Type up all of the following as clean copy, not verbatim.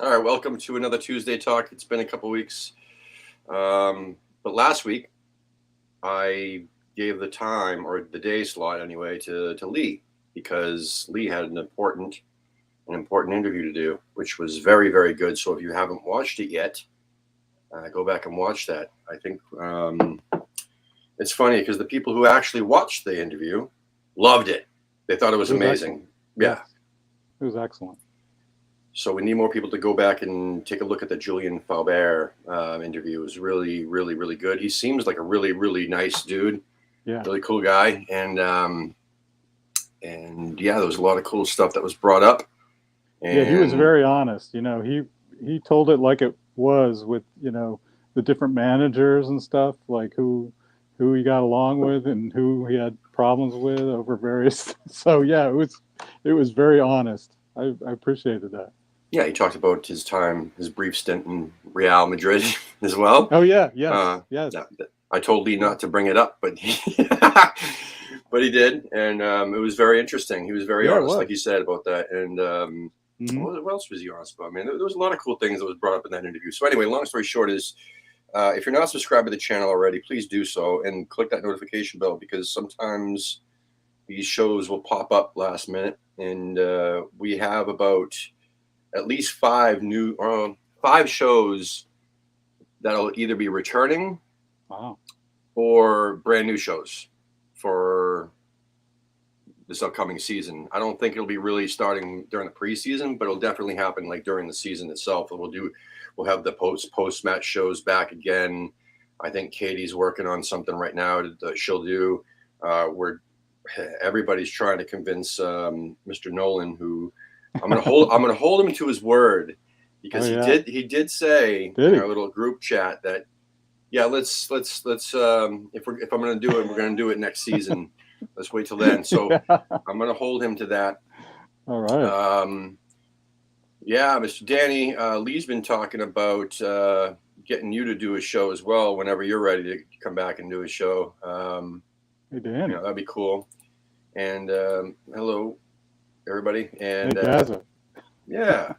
All right, welcome to another Tuesday Talk. It's been a couple weeks, but last week I gave the time or the day slot anyway to Lee because Lee had an important interview to do, which was very good. So if you haven't watched it yet, go back and watch that. I think it's funny because the people who actually watched the interview loved it. They thought it was It was amazing. excellent. Yeah. Yes, it was excellent. So we need more people to go back and take a look at the Julian Faubert interview. It was really good. He seems like a really nice dude, Yeah, really cool guy, and yeah, there was a lot of cool stuff that was brought up. yeah, he was And very honest. He told it like it was with the different managers and stuff, like who he got along with and who he had problems with over various. So yeah, it was very honest. I appreciated that. yeah, he talked about his brief stint in Real Madrid as well. Oh yeah, yes, Uh, yes, I told Lee yeah, not to bring it up, but but he did, and it was very interesting. He was very yeah, it honest, like was. you said about that, and Hmm. what else was he honest about? I mean, there was a lot of cool things that was brought up in that interview. So anyway, long story short is, if you're not subscribed to the channel already, please do so and click that notification bell because sometimes these shows will pop up last minute, and we have about at least five shows that'll either be returning Wow. or brand new shows for this upcoming season. I don't think it'll be really starting during the preseason, but it'll definitely happen like during the season itself. We'll have the post match shows back again. I think Katie's working on something right now that she'll do. Where everybody's trying to convince Mr. Nolan, who I'm gonna hold him to his word Oh because yeah. he did say Did in he? our little group chat that yeah, let's if I'm gonna do it, we're gonna do it next season. Let's wait till then. So Yeah. I'm gonna hold him to that. All right. Um, yeah, Mr. Danny, Lee's been talking about getting you to do a show as well whenever you're ready to come back and do a show. Hey Danny. That'd be cool. And hello, everybody. Hey And Gaza. yeah,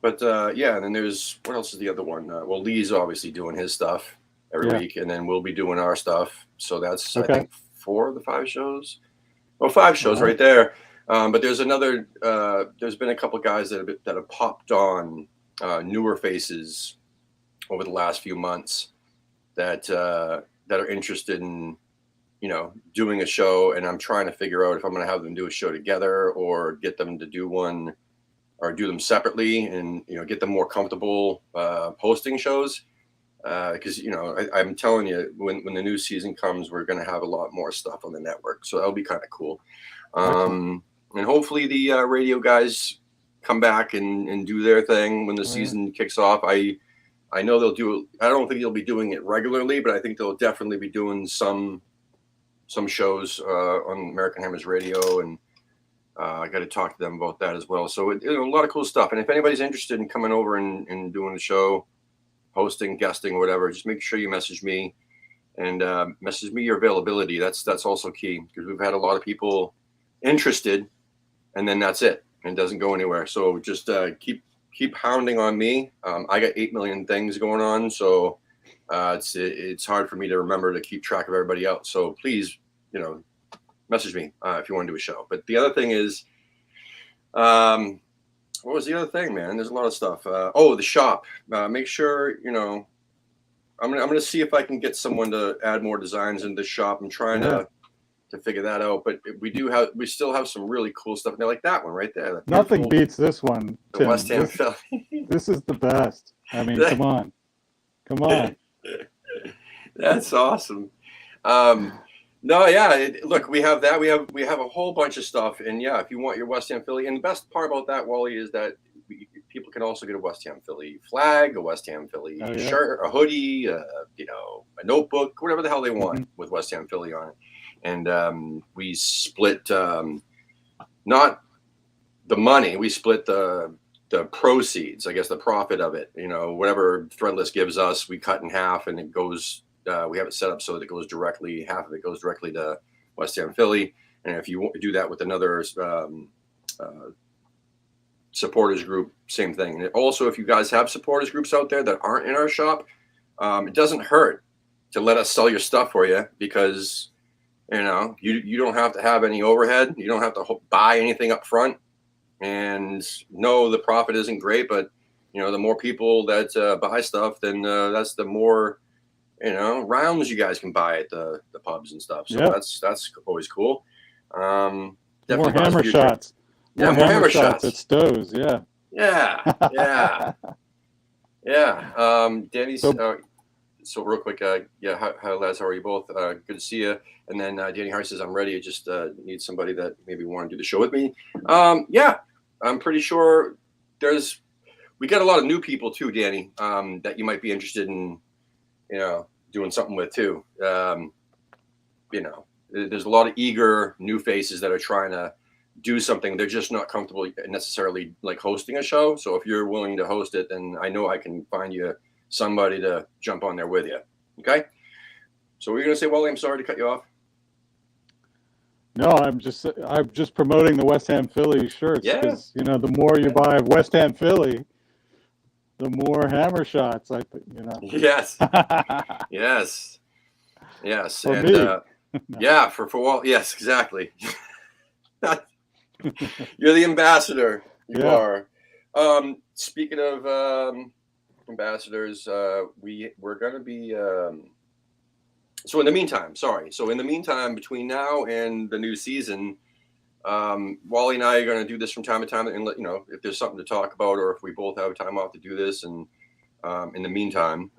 but yeah, and then there's what else is the other one? Well, Lee's obviously doing his stuff every Yeah. week, and then we'll be doing our stuff. So that's I Okay. think four of the five shows. Well, five All shows right. right there. But there's another. There's been a couple guys that have popped on newer faces over the last few months that are interested in doing a show, and I'm trying to figure out if I'm going to have them do a show together or get them to do one or do them separately, and get them more comfortable posting shows. Because I'm telling you, when the new season comes, we're going to have a lot more stuff on the network, so that'll be kind of cool. Excellent. And hopefully the radio guys come back and do their thing when the Oh yeah. season kicks off. I know they'll do it. I don't think they'll be doing it regularly, but I think they'll definitely be doing some shows on American Hammers Radio, and I got to talk to them about that as well. So a lot of cool stuff. And if anybody's interested in coming over and doing the show, hosting, guesting, whatever, just make sure you message me and message me your availability. That's also key because we've had a lot of people interested, and then that's it, and it doesn't go anywhere. So just keep hounding on me. I got 8 million things going on, so it's hard for me to remember to keep track of everybody else. So please, message me if you want to do a show. But the other thing is, what was the other thing, man? There's a lot of stuff. The shop. Make sure I'm gonna see if I can get someone to add more designs into the shop. I'm trying Yeah. to figure that out. But we still have some really cool stuff. And they're like that one right there, that Nothing beautiful beats this one, the West Tim. Ham This Philly. this is the best. I mean, come on, come on. That's awesome. Um, no, yeah. Look, we have that. We have a whole bunch of stuff, and yeah, if you want your West Ham Philly, and the best part about that, Wally, is that people can also get a West Ham Philly flag, a West Ham Philly Oh yeah. shirt, a hoodie, a notebook, whatever the hell they want Hmm. with West Ham Philly on it. And we split not the money, we split the proceeds, I guess the profit of it. Whatever Threadless gives us, we cut in half, and it goes. We have it set up so that it goes directly. Half of it goes directly to West Ham Philly, and if you do that with another uh, supporters group, same thing. And also, if you guys have supporters groups out there that aren't in our shop, it doesn't hurt to let us sell your stuff for you, because you don't have to have any overhead. You don't have to buy anything up front. And no, the profit isn't great, but the more people that buy stuff, then that's the more rounds you guys can buy at the pubs and stuff. So that's always cool. More hammer shots. Yeah, more hammer shots at Stowe's. Yeah. Yeah. Danny's. So real quick, hi lads, how are you both? Good to see you. And then Danny Hart says, I'm ready. I just need somebody that maybe want to do the show with me. I'm pretty sure we got a lot of new people too, Danny, that you might be interested in, doing something with too. There's a lot of eager new faces that are trying to do something. They're just not comfortable necessarily like hosting a show. So if you're willing to host it, then I know I can find you somebody to jump on there with you. Okay. So what are you going to say, Wally? I'm sorry to cut you off. No, I'm just promoting the West Ham Philly shirts. Yeah. Because, the more you buy of West Ham Philly, the more hammer shots, Yes. Yes. For and me. For Wally. Yes, exactly. You're the ambassador. You are. Speaking of ambassadors, we're going to be so in the meantime, between now and the new season, Wally and I are going to do this from time to time and let if there's something to talk about, or if we both have time off to do this. And in the meantime,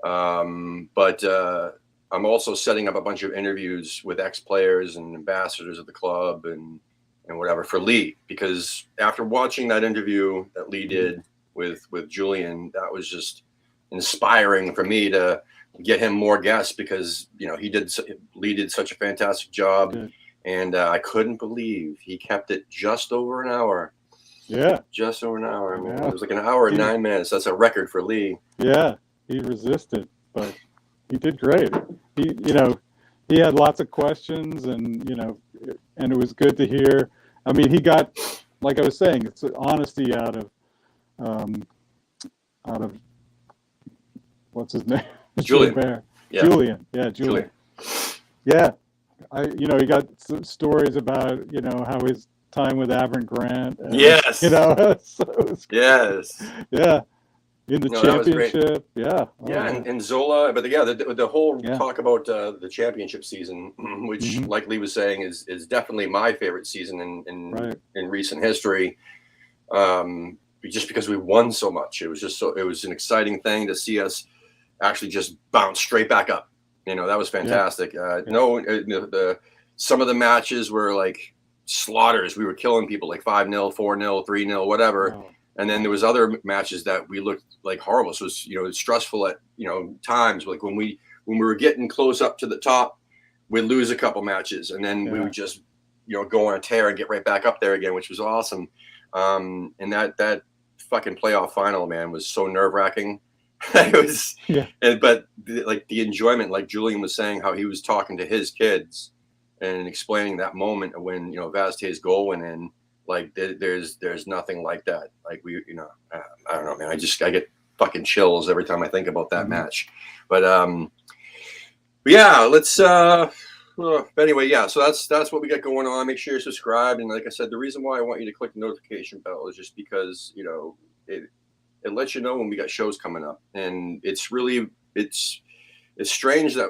but I'm also setting up a bunch of interviews with ex-players and ambassadors of the club and whatever for Lee, because after watching that interview that Lee did with Julian, that was just inspiring for me to get him more guests, because Lee did such a fantastic job, and I couldn't believe he kept it just over an hour. Yeah, just over an hour. I mean, it was like an hour and 9 minutes. That's a record for Lee. Yeah, he resisted, but he did great. He had lots of questions, and and it was good to hear. I mean, he got, like I was saying, it's honesty out of what's his name? Julian. Yeah. Julian. Yeah. He got some stories about, how his time with Avon Grant. And, yes. So yes. Yeah. In the championship. Yeah. And Zola. But the whole talk about the championship season, which like Lee was saying, is definitely my favorite season in recent history. Just because we won so much. It was an exciting thing to see us actually just bounce straight back up. That was fantastic. Some of the matches were like slaughters. We were killing people like 5-0, 4-0, 3-0, whatever. Oh. And then there was other matches that we looked like horrible. So it was stressful at times. Like when we were getting close up to the top, we'd lose a couple matches, and then we would just go on a tear and get right back up there again, which was awesome. And that fucking playoff final, man, was so nerve-wracking. It was, but the enjoyment, like Julian was saying, how he was talking to his kids and explaining that moment when Vazquez's goal went in. Like there's nothing like that. Like I don't know, man. I get fucking chills every time I think about that match. But let's. But anyway, so that's what we got going on. Make sure you're subscribed, and like I said, the reason why I want you to click the notification bell is just because it lets you know when we got shows coming up, and it's strange that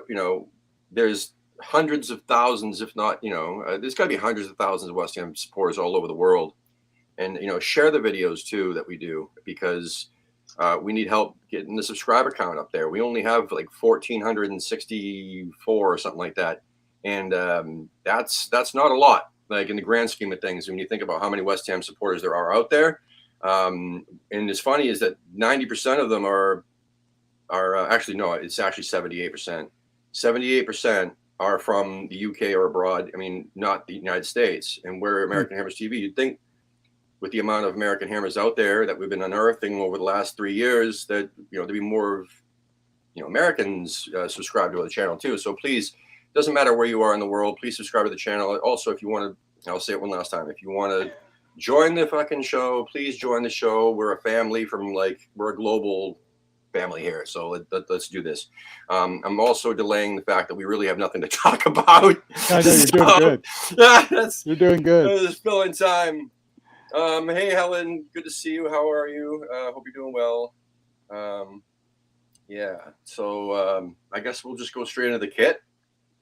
there's hundreds of thousands, if not there's got to be hundreds of thousands of West Ham supporters all over the world, and share the videos too that we do, because we need help getting the subscriber count up there. We only have like 1,464 or something like that. And that's not a lot, like in the grand scheme of things, when you think about how many West Ham supporters there are out there. And it's funny is that 90% of them are actually, no, it's actually 78%. 78% are from the UK or abroad. I mean, not the United States. And we're American Hammers TV. You'd think with the amount of American Hammers out there that we've been unearthing over the last 3 years, that there'd be more of Americans subscribe to the channel too. So please. Doesn't matter where you are in the world, please subscribe to the channel. Also, if you want to, I'll say it one last time, if you want to join the fucking show. Please join the show. We're a family we're a global family here. So let's do this. I'm also delaying the fact that we really have nothing to talk about. I know you're doing good. You're doing good. Just filling time. Hey, Helen, good to see you. How are you? Hope you're doing well. Yeah. So I guess we'll just go straight into the kit.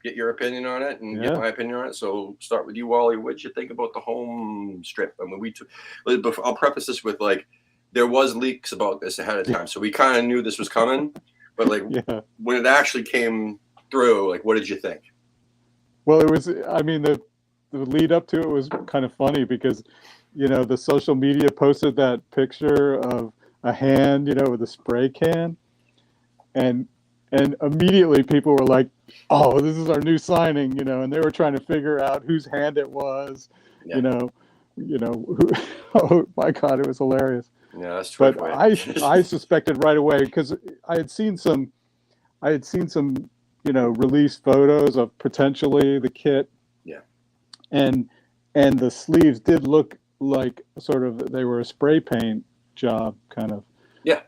Get your opinion on it and get my opinion on it. So start with you, Wally. What'd you think about the home strip? I mean, I'll preface this with there was leaks about this ahead of time, so we kind of knew this was coming. But when it actually came through, what did you think? Well, it was. I mean, the lead up to it was kind of funny because, the social media posted that picture of a hand, with a spray can, and immediately people were like, "Oh, this is our new signing," and they were trying to figure out whose hand it was, who, oh my God, it was hilarious. Yeah, that's true. But I suspected right away because I had seen some, released photos of potentially the kit. Yeah. And the sleeves did look like sort of they were a spray paint job kind of. Yeah.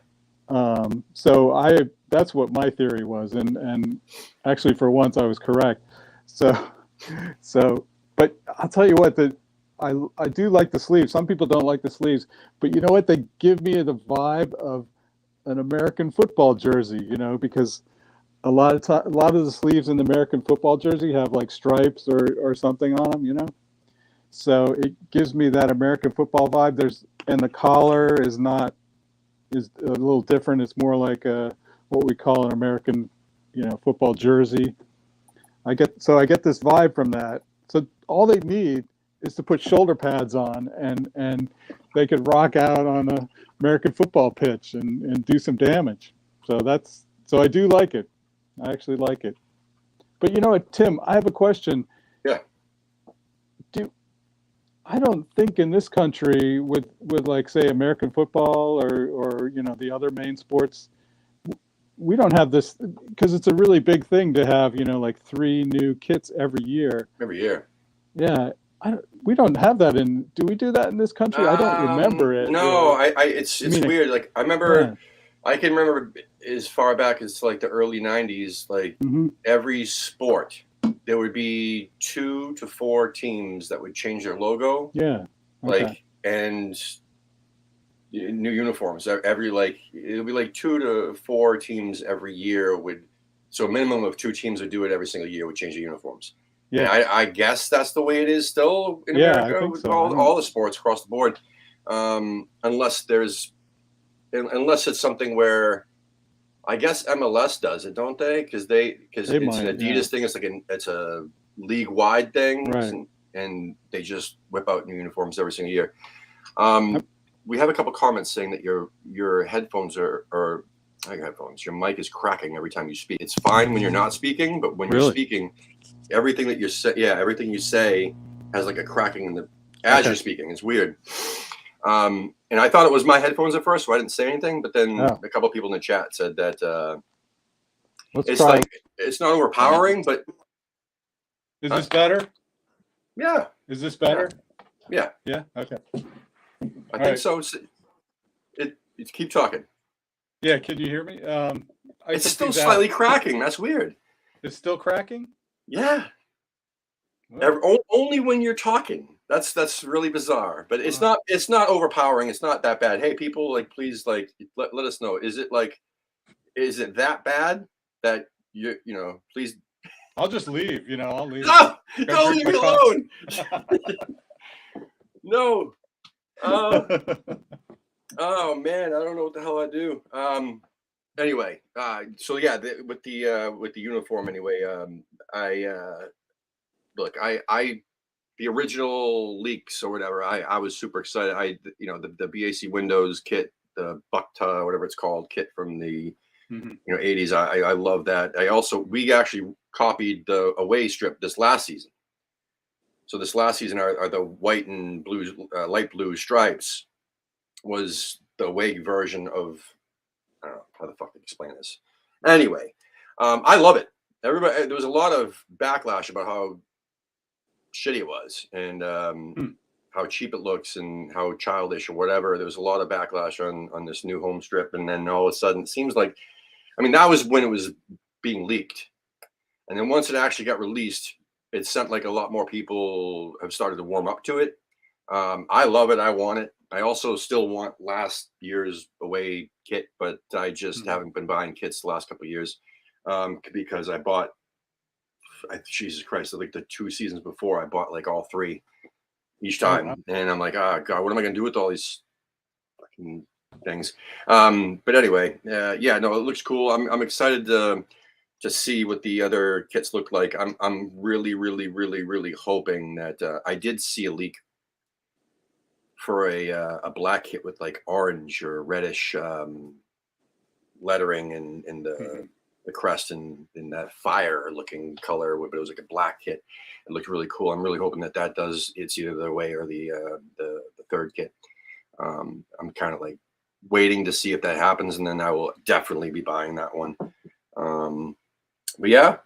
So that's what my theory was, and actually for once I was correct. So, but I'll tell you what, I do like the sleeves. Some people don't like the sleeves, but you know what? They give me the vibe of an American football jersey, because a lot of the sleeves in the American football jersey have stripes or something on them, So it gives me that American football vibe. And the collar is a little different. It's more like what we call an American, football jersey. I get this vibe from that. So all they need is to put shoulder pads on, and they could rock out on the American football pitch and do some damage. So I do like it. I actually like it. But you know what, Tim, I have a question. Yeah. I don't think in this country with say American football or the other main sports, we don't have this, because it's a really big thing to have 3 new kits every year. Every year. Yeah. We don't have that do we do that in this country? I don't remember it. No, it's weird. I remember, I can remember as far back as the early 90s, every sport, there would be 2 to 4 teams that would change their logo. Yeah. Okay. And new uniforms. It would be 2 to 4 teams every year so a minimum of 2 teams would do it every single year, would change the uniforms. Yeah, and I guess that's the way it is still in America with all the sports across the board, unless it's something where, I guess MLS does it, don't they? Because it's an Adidas thing. It's a league wide thing, right. and they just whip out new uniforms every single year. We have a couple comments saying that your headphones are not your headphones. Your mic is cracking every time you speak. It's fine when you're not speaking, but when you're speaking, everything that you say has a cracking as you're speaking. It's weird. And I thought it was my headphones at first, so I didn't say anything. But then a couple of people in the chat said that it's not overpowering, but is this better? Yeah. Is this better? Yeah. Yeah. Okay. I think so. It keep talking. Yeah. Can you hear me? It's still slightly cracking. That's weird. It's still cracking? Yeah. Only when you're talking. That's really bizarre. But it's not overpowering. It's not that bad. Hey, people, please let us know. Is it that bad that please? I'll just leave. I'll leave. No, don't leave me alone. No. Oh man, I don't know what the hell I do. Anyway, so yeah, with the uniform anyway. The original leaks or whatever. I was super excited. The BAC Windows kit, the Buckta, whatever it's called, kit from the 80s. I love that. We actually copied the away strip this last season. So this last season are the white and blue, light blue stripes was the away version of, I don't know how the fuck to explain this. Anyway, I love it. There was a lot of backlash about how shitty it was, and how cheap it looks and how childish or whatever. There was a lot of backlash on this new home strip, and then all of a sudden, it seems like, I mean, that was when it was being leaked, and then once it actually got released, it sent like a lot more people have started to warm up to it. I love it. I want it. I also still want last year's away kit, but I just haven't been buying kits the last couple of years because I bought, Jesus Christ, like the 2 seasons before, I bought like all 3 each time. wow. And I'm like, oh God, what am I going to do with all these fucking things? But anyway, yeah, no, it looks cool. I'm excited to see what the other kits look like. I'm really, really, really, really hoping that I did see a leak for a black kit with like orange or reddish lettering in the crest and in that fire looking color, but it was like a black kit. It looked really cool. I'm really hoping that does, it's either the way or the third kit. I'm kind of like waiting to see if that happens, and then I will definitely be buying that one. But yeah,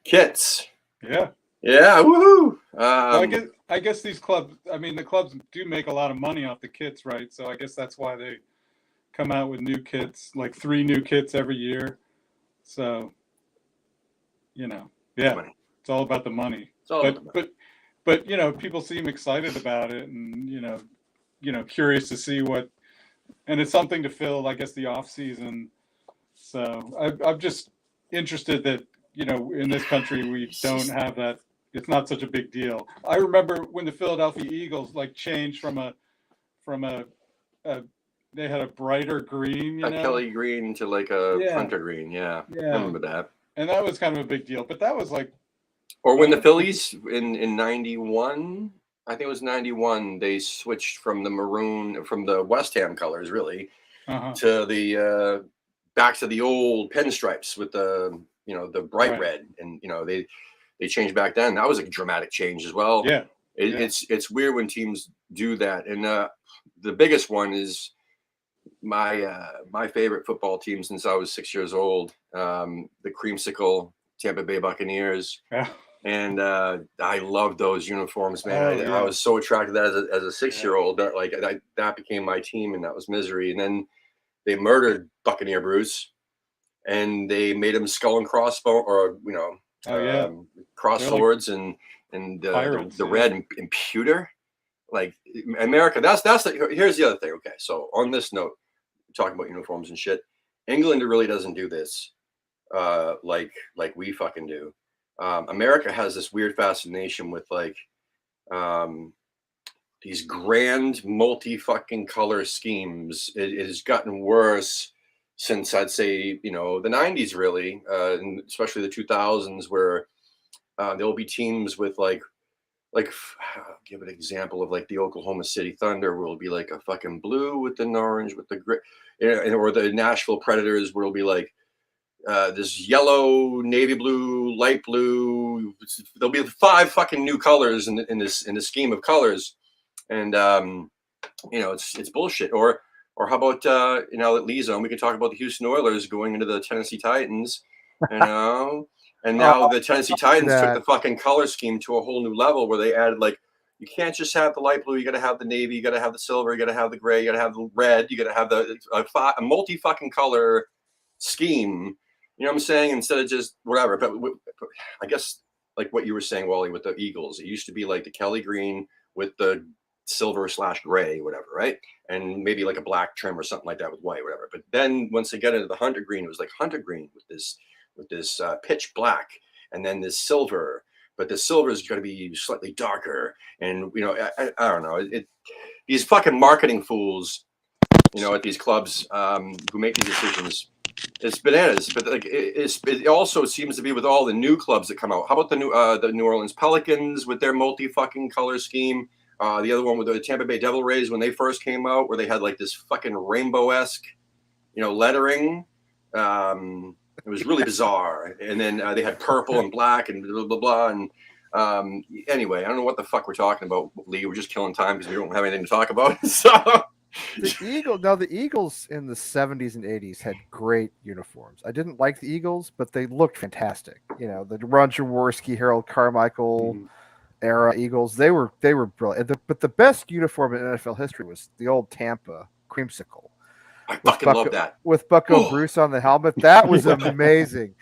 kits. Yeah. Yeah, woohoo! Well, I guess these clubs, I mean, the clubs do make a lot of money off the kits, right? So I guess that's why they come out with new kits, like 3 new kits every year. So, yeah, money. it's all about the money. It's all about the money. But people seem excited about it, and curious to see what, and it's something to fill, I guess, the off season. So I'm just interested that in this country we don't have that. It's not such a big deal. I remember when the Philadelphia Eagles like changed from a they had a brighter green, Kelly green to like a Yeah. hunter green. Yeah, I remember that. and that was kind of a big deal. But that was like, Or when the Phillies in 91, I think it was 91, they switched from the maroon, from the West Ham colors really, to the back to the old pinstripes with the the bright Right. red, and they changed back then. That was a dramatic change as well. yeah, It's weird when teams do that. And the biggest one is my favorite football team since I was 6 years old, the creamsicle Tampa Bay Buccaneers. yeah. And I loved those uniforms, man. Oh, I yeah. was so attracted to that as a 6-year-old. That became my team, and that was misery. And then they murdered Buccaneer Bruce, and they made him skull and crossbow, or cross They're swords, and pirates, the yeah. red and pewter. Like America, that's here's the other thing. Okay, so on this note, talking about uniforms and shit, England really doesn't do this like we fucking do. America has this weird fascination with like these grand multi-fucking color schemes. It has gotten worse since I'd say the 90s really, and especially the 2000s, where there'll be teams with like I'll give an example of like the Oklahoma City Thunder will be like a fucking blue with an orange with the gray, or the Nashville Predators will be like this yellow, navy blue, light blue. There'll be 5 fucking new colors in this scheme of colors, and it's bullshit. Or how about at Lee Zone we could talk about the Houston Oilers going into the Tennessee Titans, and now the Tennessee Titans took the fucking color scheme to a whole new level where they added like, you can't just have the light blue, you got to have the navy, you got to have the silver, you got to have the gray, you got to have the red, you got to have a multi fucking color scheme. You know what I'm saying? Instead of just whatever. But I guess like what you were saying, Wally, with the Eagles, it used to be like the Kelly green with the silver/gray, whatever, right? And maybe like a black trim or something like that with white, whatever. But then once they got into the hunter green, it was like hunter green with this pitch black, and then this silver. But the silver is going to be slightly darker, and I don't know. These fucking marketing fools, at these clubs who make these decisions. It's bananas, but like it also seems to be with all the new clubs that come out. How about the New Orleans Pelicans with their multi fucking color scheme? The other one with the Tampa Bay Devil Rays when they first came out, where they had like this fucking rainbow-esque, lettering. It was really bizarre. And then they had purple and black and blah blah blah. And anyway, I don't know what the fuck we're talking about, Lee. We're just killing time because we don't have anything to talk about. So. The Eagles in the 70s and 80s had great uniforms. I didn't like the Eagles, but they looked fantastic. The Ron Jaworski, Harold Carmichael, era Eagles. They were brilliant. But the best uniform in NFL history was the old Tampa creamsicle I fucking love that. with Bucko Oh. Bruce on the helmet. That was Yeah. amazing.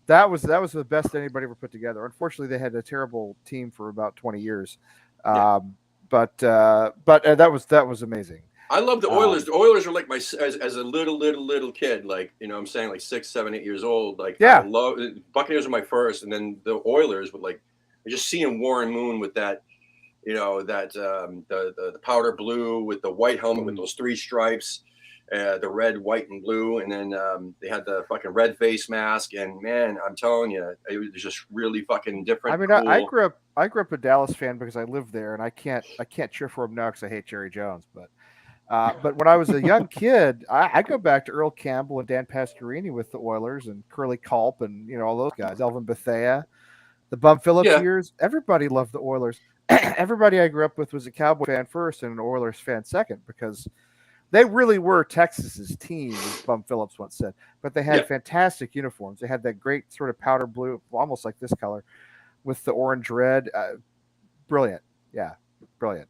That was the best anybody ever put together. Unfortunately, they had a terrible team for about 20 years. Yeah. But that was amazing. I love the Oilers. The Oilers are like my as a little kid, like, you know, I'm saying, like 6, 7, 8 years old. Like, Yeah. I love Buccaneers are my first, and then the Oilers with, like, I just seeing Warren Moon with that, you know, that the powder blue with the white helmet with those 3 stripes, the red, white, and blue, and then they had the fucking red face mask. And man, I'm telling you, it was just really fucking different. I mean, cool. I grew up a Dallas fan because I lived there, and I can't cheer for him now because I hate Jerry Jones. But when I was a young kid, I go back to Earl Campbell and Dan Pastorini with the Oilers and Curly Culp and, you know, all those guys, Elvin Bethea, the Bum Phillips years. Everybody loved the Oilers. Everybody I grew up with was a Cowboy fan first and an Oilers fan second because they really were Texas's team, as Bum Phillips once said. But they had fantastic uniforms. They had that great sort of powder blue, almost like this color, with the orange red. Brilliant. Yeah, brilliant.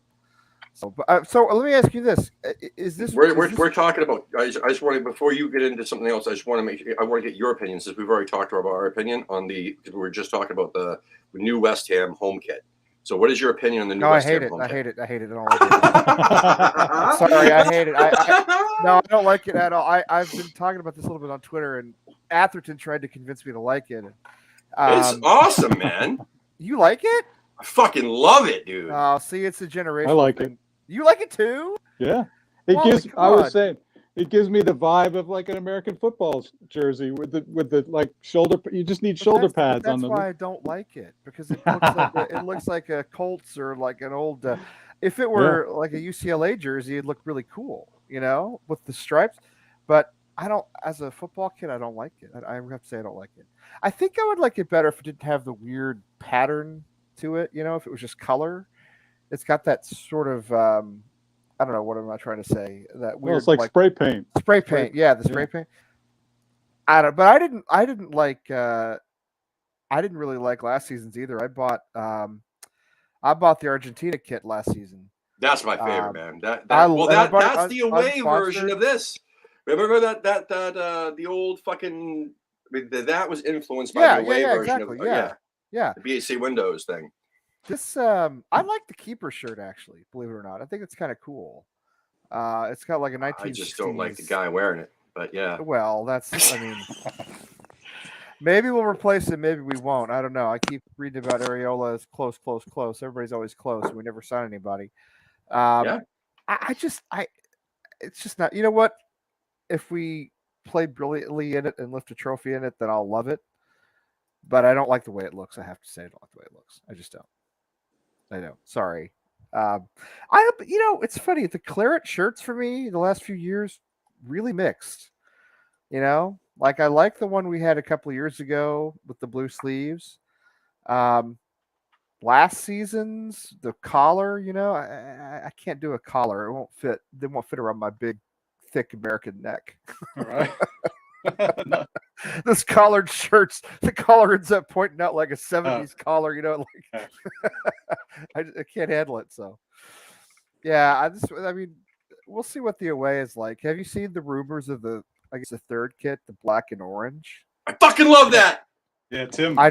So let me ask you this: Is this we're talking about? I just want to, before you get into something else, I just want to I want to get your opinion, since we've already talked about our opinion on because we were just talking about the new West Ham home kit. So, what is your opinion on the new West Ham home kit? I hate it. I hate it. Sorry, I hate it. No, I don't like it at all. I've been talking about this a little bit on Twitter, and Atherton tried to convince me to like it. It's awesome, man. You like it? I fucking love it, dude. Oh, see, it's a generation. I like it. You like it too? Yeah. I was saying, it gives me the vibe of like an American football jersey with the like shoulder. You just need shoulder pads on them. That's why I don't like it, because it looks like a Colts or like an old. If it were like a UCLA jersey, it'd look really cool, you know, with the stripes. But I don't. As a football kid, I don't like it. I have to say I don't like it. I think I would like it better if it didn't have the weird pattern to it. You know, if it was just color. It's got that sort of I don't know, what am I trying to say? That weird, it's like spray paint. Spray paint, yeah, the spray paint. I don't, but I didn't really like last season's either. I bought the Argentina kit last season. That's my favorite, man. That's the away version of this. Remember that the old fucking that was influenced by the away version of the BAC Windows thing. This I like the keeper shirt, actually, believe it or not. I think it's kind of cool. It's got like a 1960s. I just don't like the guy wearing it, but yeah. Well, I mean, maybe we'll replace it, maybe we won't. I don't know. I keep reading about Areola is close. Everybody's always close. We never sign anybody. It's just not. You know what? If we play brilliantly in it and lift a trophy in it, then I'll love it. But I don't like the way it looks. I have to say, I don't like the way it looks. I just don't. I know. Sorry. It's funny. The claret shirts for me the last few years really mixed. You know, like I like the one we had a couple of years ago with the blue sleeves. Last season's the collar. You know, I can't do a collar. It won't fit. They won't fit around my big, thick American neck. All right. This collared shirts, the collar ends up pointing out like a 70s collar, you know, like I can't handle it. So yeah, I mean, we'll see what the away is like. Have you seen the rumors of the third kit, the black and orange? I fucking love that. Yeah, Tim. I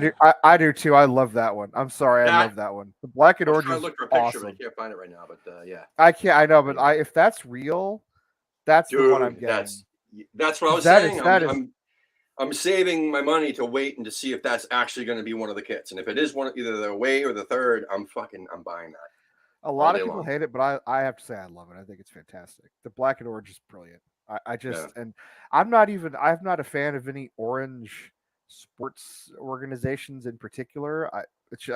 do too. I love that one. I'm sorry, I love that one. The black and orange is look for a picture, awesome. but I can't find it right now, but yeah. I can't. I know, but if that's real, that's the one I'm getting. That's what I was saying. I'm saving my money to wait and to see if that's actually going to be one of the kits. And if it is either the away or the third, I'm buying that. A lot of people hate it, but I have to say I love it. I think it's fantastic. The black and orange is brilliant. And I'm not a fan of any orange sports organizations in particular. I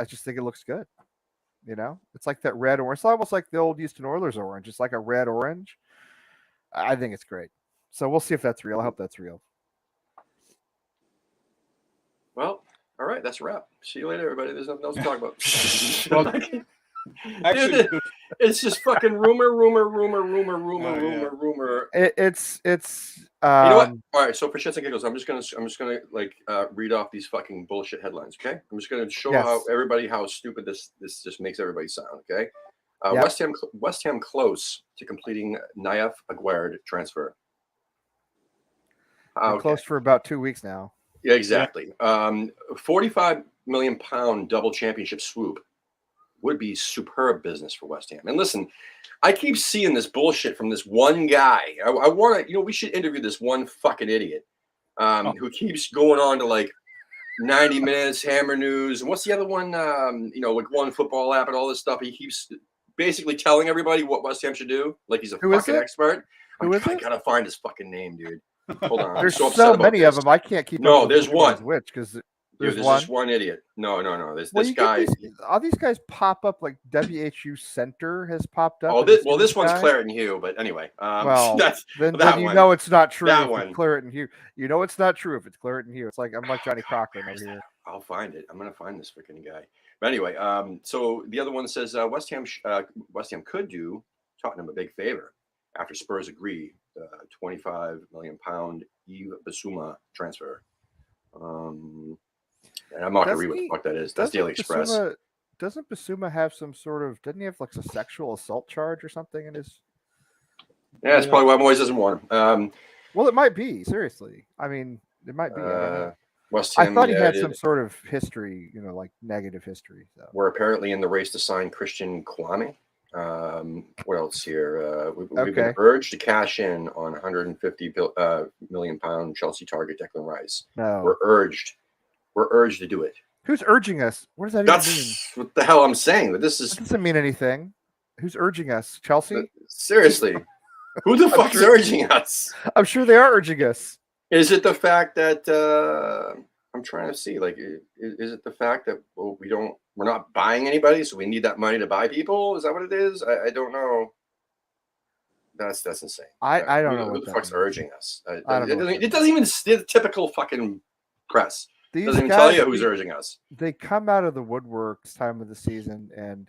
just think it looks good. You know, it's like that red orange. It's almost like the old Houston Oilers orange. It's like a red orange. I think it's great. So we'll see if that's real. I hope that's real. Well, all right, that's a wrap. See you later, everybody. There's nothing else to talk about. Actually, it's just fucking rumor. It's You know what? All right. So for shits and giggles, I'm just gonna like read off these fucking bullshit headlines. Okay. I'm just gonna show how stupid this just makes everybody sound. Okay. Yep. West Ham close to completing Nayef Aguerd transfer. Been close for about 2 weeks now. Yeah, exactly. £45 million double championship swoop would be superb business for West Ham. And listen, I keep seeing this bullshit from this one guy. I want to, we should interview this one fucking idiot who keeps going on to like 90 Minutes, Hammer News, and what's the other one? Like One Football App and all this stuff. He keeps basically telling everybody what West Ham should do, like he's a fucking expert. I gotta find his fucking name, dude. Hold on. There's so many of them. I can't keep. No, there's one. Which because there's just one idiot. No. There's this guy. All these guys pop up like WHU Center has popped up. Oh, this one's Claret Hugh, but anyway. Then you know it's not true. That one, Claret Hugh. You know it's not true if it's Claret Hugh. It's like I'm like Johnny Cochran over here. I'll find it. I'm gonna find this freaking guy. But anyway, so the other one says West Ham could do Tottenham a big favor after Spurs agree £25 million Yves Bissouma transfer. And I'm not gonna read what the fuck that is. That's Daily Express. Doesn't Bissouma have some sort of? Doesn't he have like a sexual assault charge or something in his? Yeah, that's probably why Moyes doesn't want him. Well, it might be. Seriously, I mean, it might be. West Ham, I thought he had some sort of history, like negative history. So. We're apparently in the race to sign Christian Kwame. What else here? We've been urged to cash in on £150 million Chelsea target Declan Rice. No, we're urged to do it. Who's urging us? What does that even mean? What the hell I'm saying. But that doesn't mean anything. Who's urging us? Chelsea? Seriously, who the fuck's urging us? I'm sure they are urging us. Is it the fact that I'm trying to see? Like, is it the fact that we're not buying anybody, so we need that money to buy people? Is that what it is? I don't know. That's insane. I don't know who the fuck's urging us. It doesn't even the typical fucking press. These doesn't even guys, tell you who's urging us. They come out of the woodwork this time of the season, and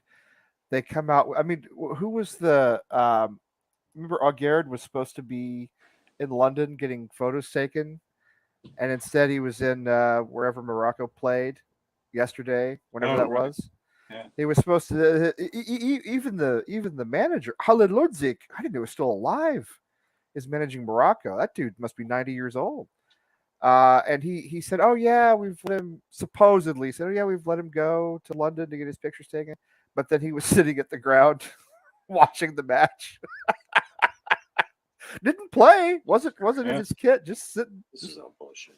they come out. I mean, who was the? Remember, Aguerd was supposed to be in London getting photos taken, and instead he was in wherever Morocco played yesterday, whenever that was. Yeah. He was supposed to. Even the manager, Khalid Lodzik, I didn't know he was still alive, is managing Morocco. That dude must be 90 years old. And he said, "Oh yeah, we've let him." Supposedly said, "Oh yeah, we've let him go to London to get his pictures taken." But then he was sitting at the ground watching the match. Didn't play. Wasn't in his kit. Just sitting. This is all bullshit.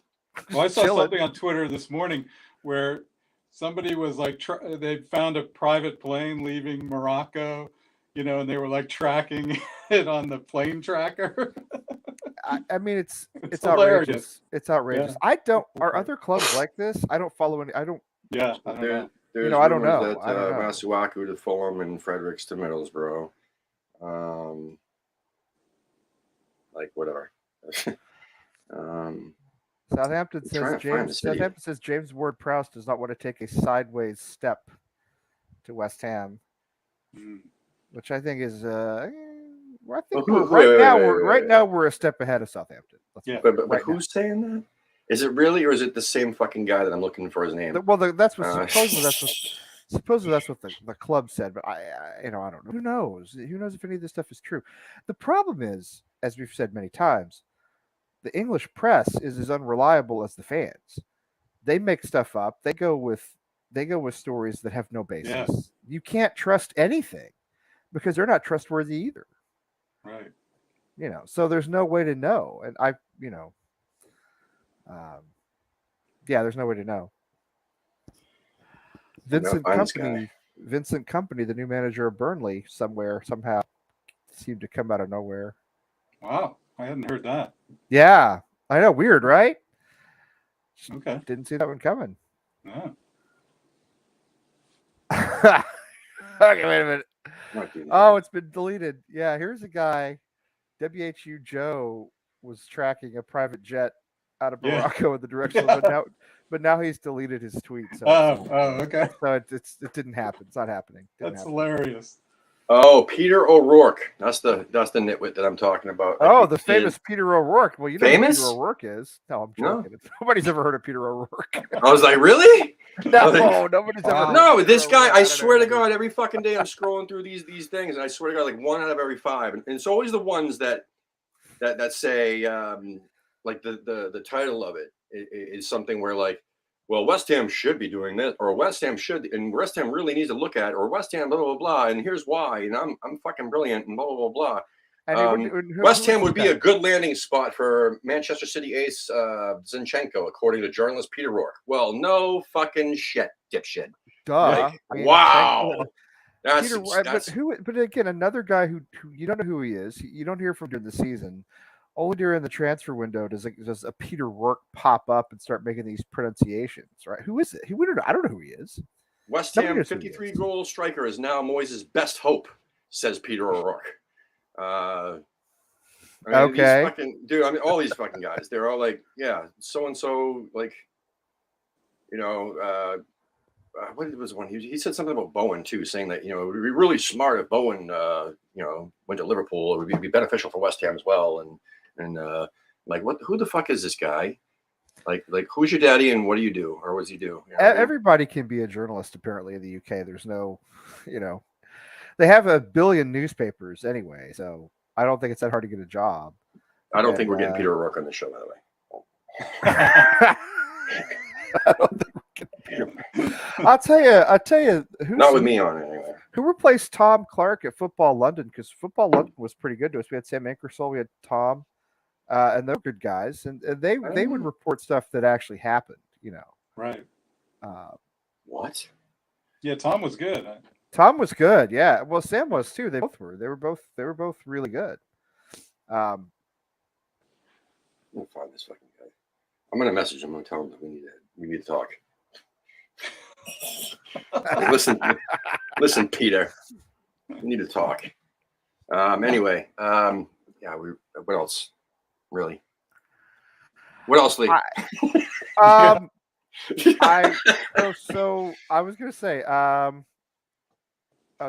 Well, I saw something on Twitter this morning where somebody was like, they found a private plane leaving Morocco, and they were like tracking it on the plane tracker. I mean, it's hilarious. outrageous. It's outrageous. Yeah. Are other clubs like this? I don't follow any. I don't. Yeah, I don't know. There's I don't know. That, Masuaku to Fulham and Fredericks to Middlesbrough. Like whatever. Southampton says James Ward-Prowse does not want to take a sideways step to West Ham, which I think is. Right now we're a step ahead of Southampton. But who's saying that? Is it really, or is it the same fucking guy that I'm looking for his name? Well, that's what supposedly that's what the club said. But I don't know. Who knows? Who knows if any of this stuff is true? The problem is, as we've said many times, the English press is as unreliable as the fans. They make stuff up. They go with stories that have no basis. Yeah. You can't trust anything because they're not trustworthy either. Right. So there's no way to know. And there's no way to know. Vincent Company, the new manager of Burnley, somehow seemed to come out of nowhere. Wow, I hadn't heard that. Yeah, I know. Weird, right? Okay. Didn't see that one coming. No. Okay, wait a minute. Oh, it's been deleted. Yeah, here's a guy. WHU Joe was tracking a private jet out of Morocco in the direction, but now he's deleted his tweet. So okay. So it didn't happen. It's not happening. That's hilarious. Oh, Peter O'Rourke. That's the nitwit that I'm talking about. Oh, the famous Peter O'Rourke. Well, you know Famous? who Peter O'Rourke is. No, I'm No. joking. Nobody's ever heard of Peter O'Rourke. I was like, really? No, nobody's ever heard of No, Peter this guy, O'Rourke. I don't swear know to who that is. God, every fucking day I'm scrolling through these things, and I swear to God, like 1 out of every 5. And it's always the ones that say, like the title of it is something where like, well, West Ham should be doing this, or West Ham should, and West Ham really needs to look at, or West Ham, blah, blah, blah, and here's why, and I'm fucking brilliant, and blah, blah, blah, blah. West Ham would be a good landing spot for Manchester City ace Zinchenko, according to journalist Peter Rourke. Well, no fucking shit, dipshit. Duh. Like, wow. Peter, but again, another guy who you don't know who he is. You don't hear from during the season. Only during the transfer window does a Peter Rourke pop up and start making these pronunciations, right? Who is it? I don't know who he is. West Ham 53-goal striker is now Moyes' best hope, says Peter O'Rourke. I mean, okay, dude. I mean, all these fucking guys. They're all like, yeah, so and so. Like, you know, what was one? He said something about Bowen too, saying that it would be really smart if Bowen, went to Liverpool. It would be beneficial for West Ham as well. And like, who the fuck is this guy? Like who's your daddy and what do you do, or what does he do? Everybody can be a journalist apparently in the UK. There's no, they have 1 billion newspapers anyway, so I don't think it's that hard to get a job. I don't think we're getting Peter O'Rourke on the show, by the way. I don't think we're getting I'll tell you. Not with me on it anyway. Who replaced Tom Clark at Football London? Because Football London was pretty good to us. We had Sam Inkersole, we had Tom, and they're good guys, and they would report stuff that actually happened. Right. What? Yeah, Tom was good. Tom was good. Yeah. Well, Sam was too. They both were. They were both really good. We'll find this fucking guy. I'm gonna message him. I'm gonna tell him that we need to talk. Listen, Peter. We need to talk. Anyway. Yeah. What else? Really? What else, Lee? So I was gonna say.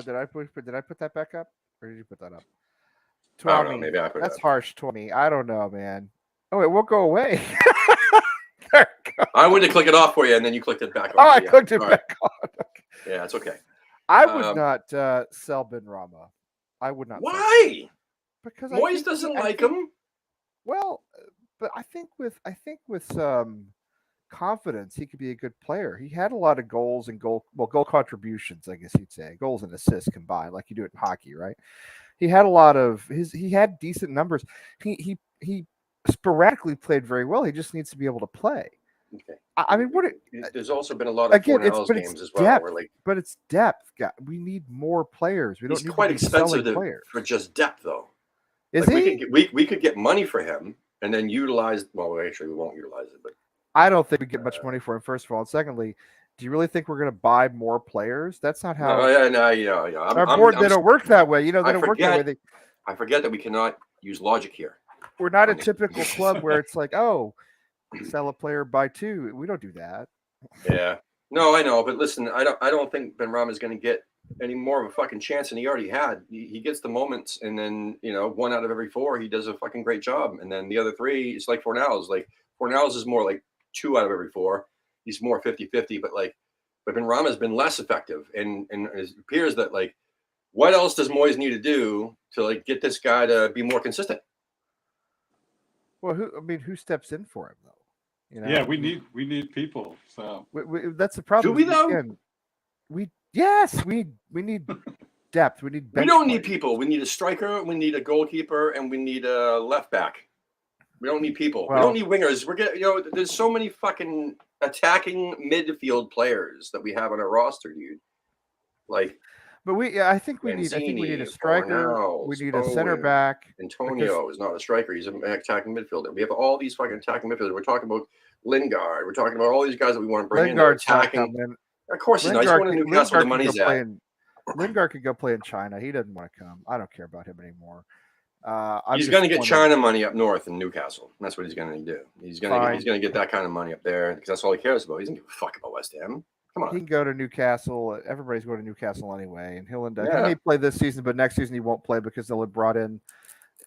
Did I put that back up, or did you put that up? I don't know. Maybe I put it up. That's harsh, 20. I don't know, man. Oh, it won't go away. I went to click it off for you, and then you clicked it back on. Oh, I clicked it back on. Okay. Yeah, it's okay. I would not sell Ben Rama. I would not. Why? Because Moyes doesn't like him. Well, but I think with some confidence, he could be a good player. He had a lot of goals and goal contributions, I guess you'd say, goals and assists combined, like you do it in hockey, right? He had a lot of he had decent numbers. He sporadically played very well. He just needs to be able to play. Okay. I mean, there's also been a lot of Fornells games as well. Depth, where but it's depth. We need more players. We don't he's need quite to be expensive players. for just depth, though. Is he? We could get money for him and then utilize. Well, actually, we won't utilize it, but I don't think we get much money for him. First of all, and secondly, do you really think we're going to buy more players? That's not how. Yeah. Our board they don't work that way. They don't work that way. I forget that we cannot use logic here. We're not a typical club where it's like, oh, sell a player, buy two. We don't do that. Yeah. No, I know, but listen, I don't think Ben Rama is going to get any more of a fucking chance than he already had. He gets the moments, and then 1 out of every 4, he does a fucking great job, and then the other 3, it's like Fornells. Like Fornells is more like 2 out of every 4. He's more 50-50, but Ben Rama has been less effective, and it appears that like, what else does Moyes need to do to like get this guy to be more consistent? Well, who steps in for him though? Yeah, we need people. So that's the problem. Do we though? Again, we need depth. We need. We don't need people. We need a striker. We need a goalkeeper, and we need a left back. We don't need people. We don't need wingers. We're getting there's so many fucking attacking midfield players that we have on our roster, dude. Like. But I think we need a striker. Fornells, we need a center back. Antonio is not a striker. He's an attacking midfielder. We have all these fucking attacking midfielders. We're talking about Lingard. We're talking about all these guys that we want to bring in. Attacking. Of course he's not. He's going to Newcastle. The money's at. Lingard could go play in China. He doesn't want to come. I don't care about him anymore. He's going to get China money up north in Newcastle. That's what he's going to do. He's going to get that kind of money up there because that's all he cares about. He doesn't give a fuck about West Ham. Come He on. can go to Newcastle. Everybody's going to Newcastle anyway, and he'll end up. He Yeah. may play this season, but next season he won't play because they'll have brought in.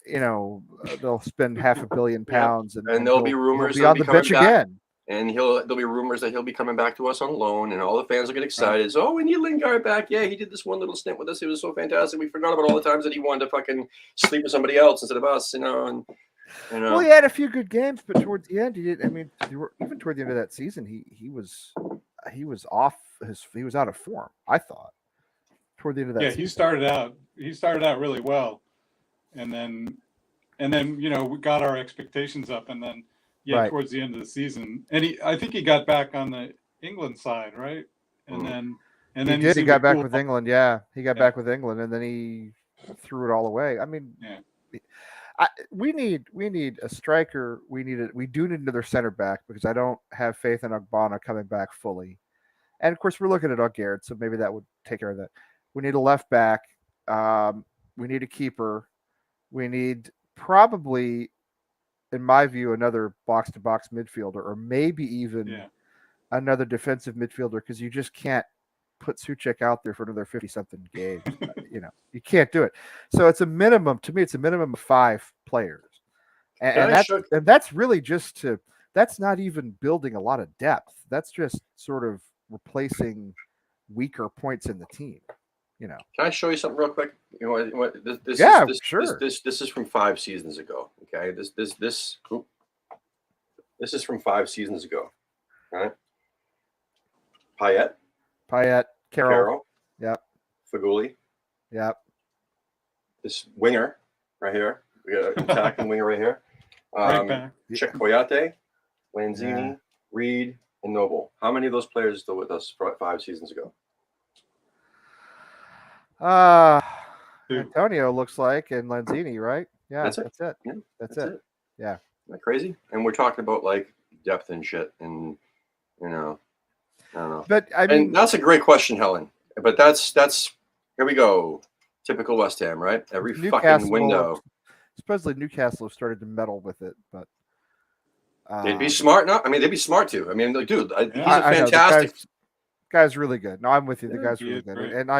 They'll spend £500 million, And there'll be rumors he'll be that on he'll the be coming bench back. again. And there'll be rumors that he'll be coming back to us on loan, and all the fans will get excited. So, we need Lingard back. Yeah, he did this one little stint with us. It was so fantastic. We forgot about all the times that he wanted to fucking sleep with somebody else instead of us, And Well, he had a few good games, but towards the end, he did. I mean, even toward the end of that season, he was off. He was out of form. I thought toward the end of that. Yeah, season. he started out really well, and then we got our expectations up, and then Right. towards the end of the season, and I think he got back on the England side, right? And then he seemed got to back cool with off. England. Yeah, he got back with England, and then he threw it all away. I mean, we need a striker. We do need another center back because I don't have faith in Ogbonna coming back fully. And of course, we're looking at Garrett, so maybe that would take care of that. We need a left back. We need a keeper. We need probably, in my view, another box-to-box midfielder, or maybe even another defensive midfielder, because you just can't put Suchek out there for another 50-something games. You can't do it. So it's a minimum. To me, it's a minimum of 5 players, and that's really just to. That's not even building a lot of depth. That's just sort of replacing weaker points in the team. Can I show you something real quick? This is from 5 seasons ago. Okay, this is from 5 seasons ago. All right, Payet, Carroll. Yep. Faguli. Yep. This winger right here. We got an attacking winger right here. Right back. Chick Coyote, Lanzini, Reed, and Noble. How many of those players are still with us 5 seasons ago? Antonio looks like, and Lanzini, right? Yeah, that's it. Yeah, that's it. Yeah. Isn't that crazy? And we're talking about like depth and shit, and I don't know. But I mean, and that's a great question, Helen. But that's here we go. Typical West Ham, right? Every fucking window. Supposedly Newcastle have started to meddle with it, but they'd be smart. No, I mean they'd be smart too. I mean, like, dude, he's a fantastic guy's really good. No, I'm with you. The guy's really good, and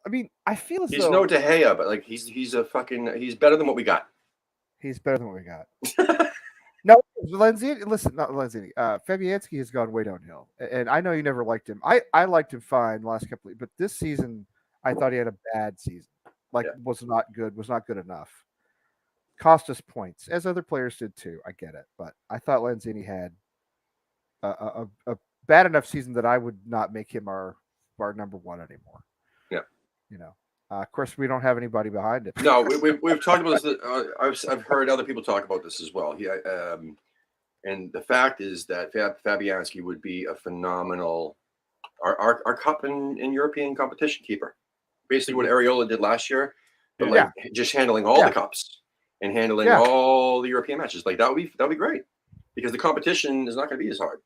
I mean, I feel as he's though no De Gea, but like he's better than what we got. He's better than what we got. No, Lanzini. Listen, not Lanzini. Fabianski has gone way downhill, and I know you never liked him. I liked him fine the last couple, but this season I thought he had a bad season. Was not good. Was not good enough. Cost us points, as other players did too. I get it, but I thought Lanzini had a bad enough season that I would not make him our number one anymore. Yeah, of course, we don't have anybody behind it. No, we've talked about this. I've heard other people talk about this as well. And the fact is that Fabianski would be a phenomenal our cup and European competition keeper. Basically, what Areola did last year, but just handling all the cups and handling all the European matches. Like that would be great because the competition is not going to be as hard.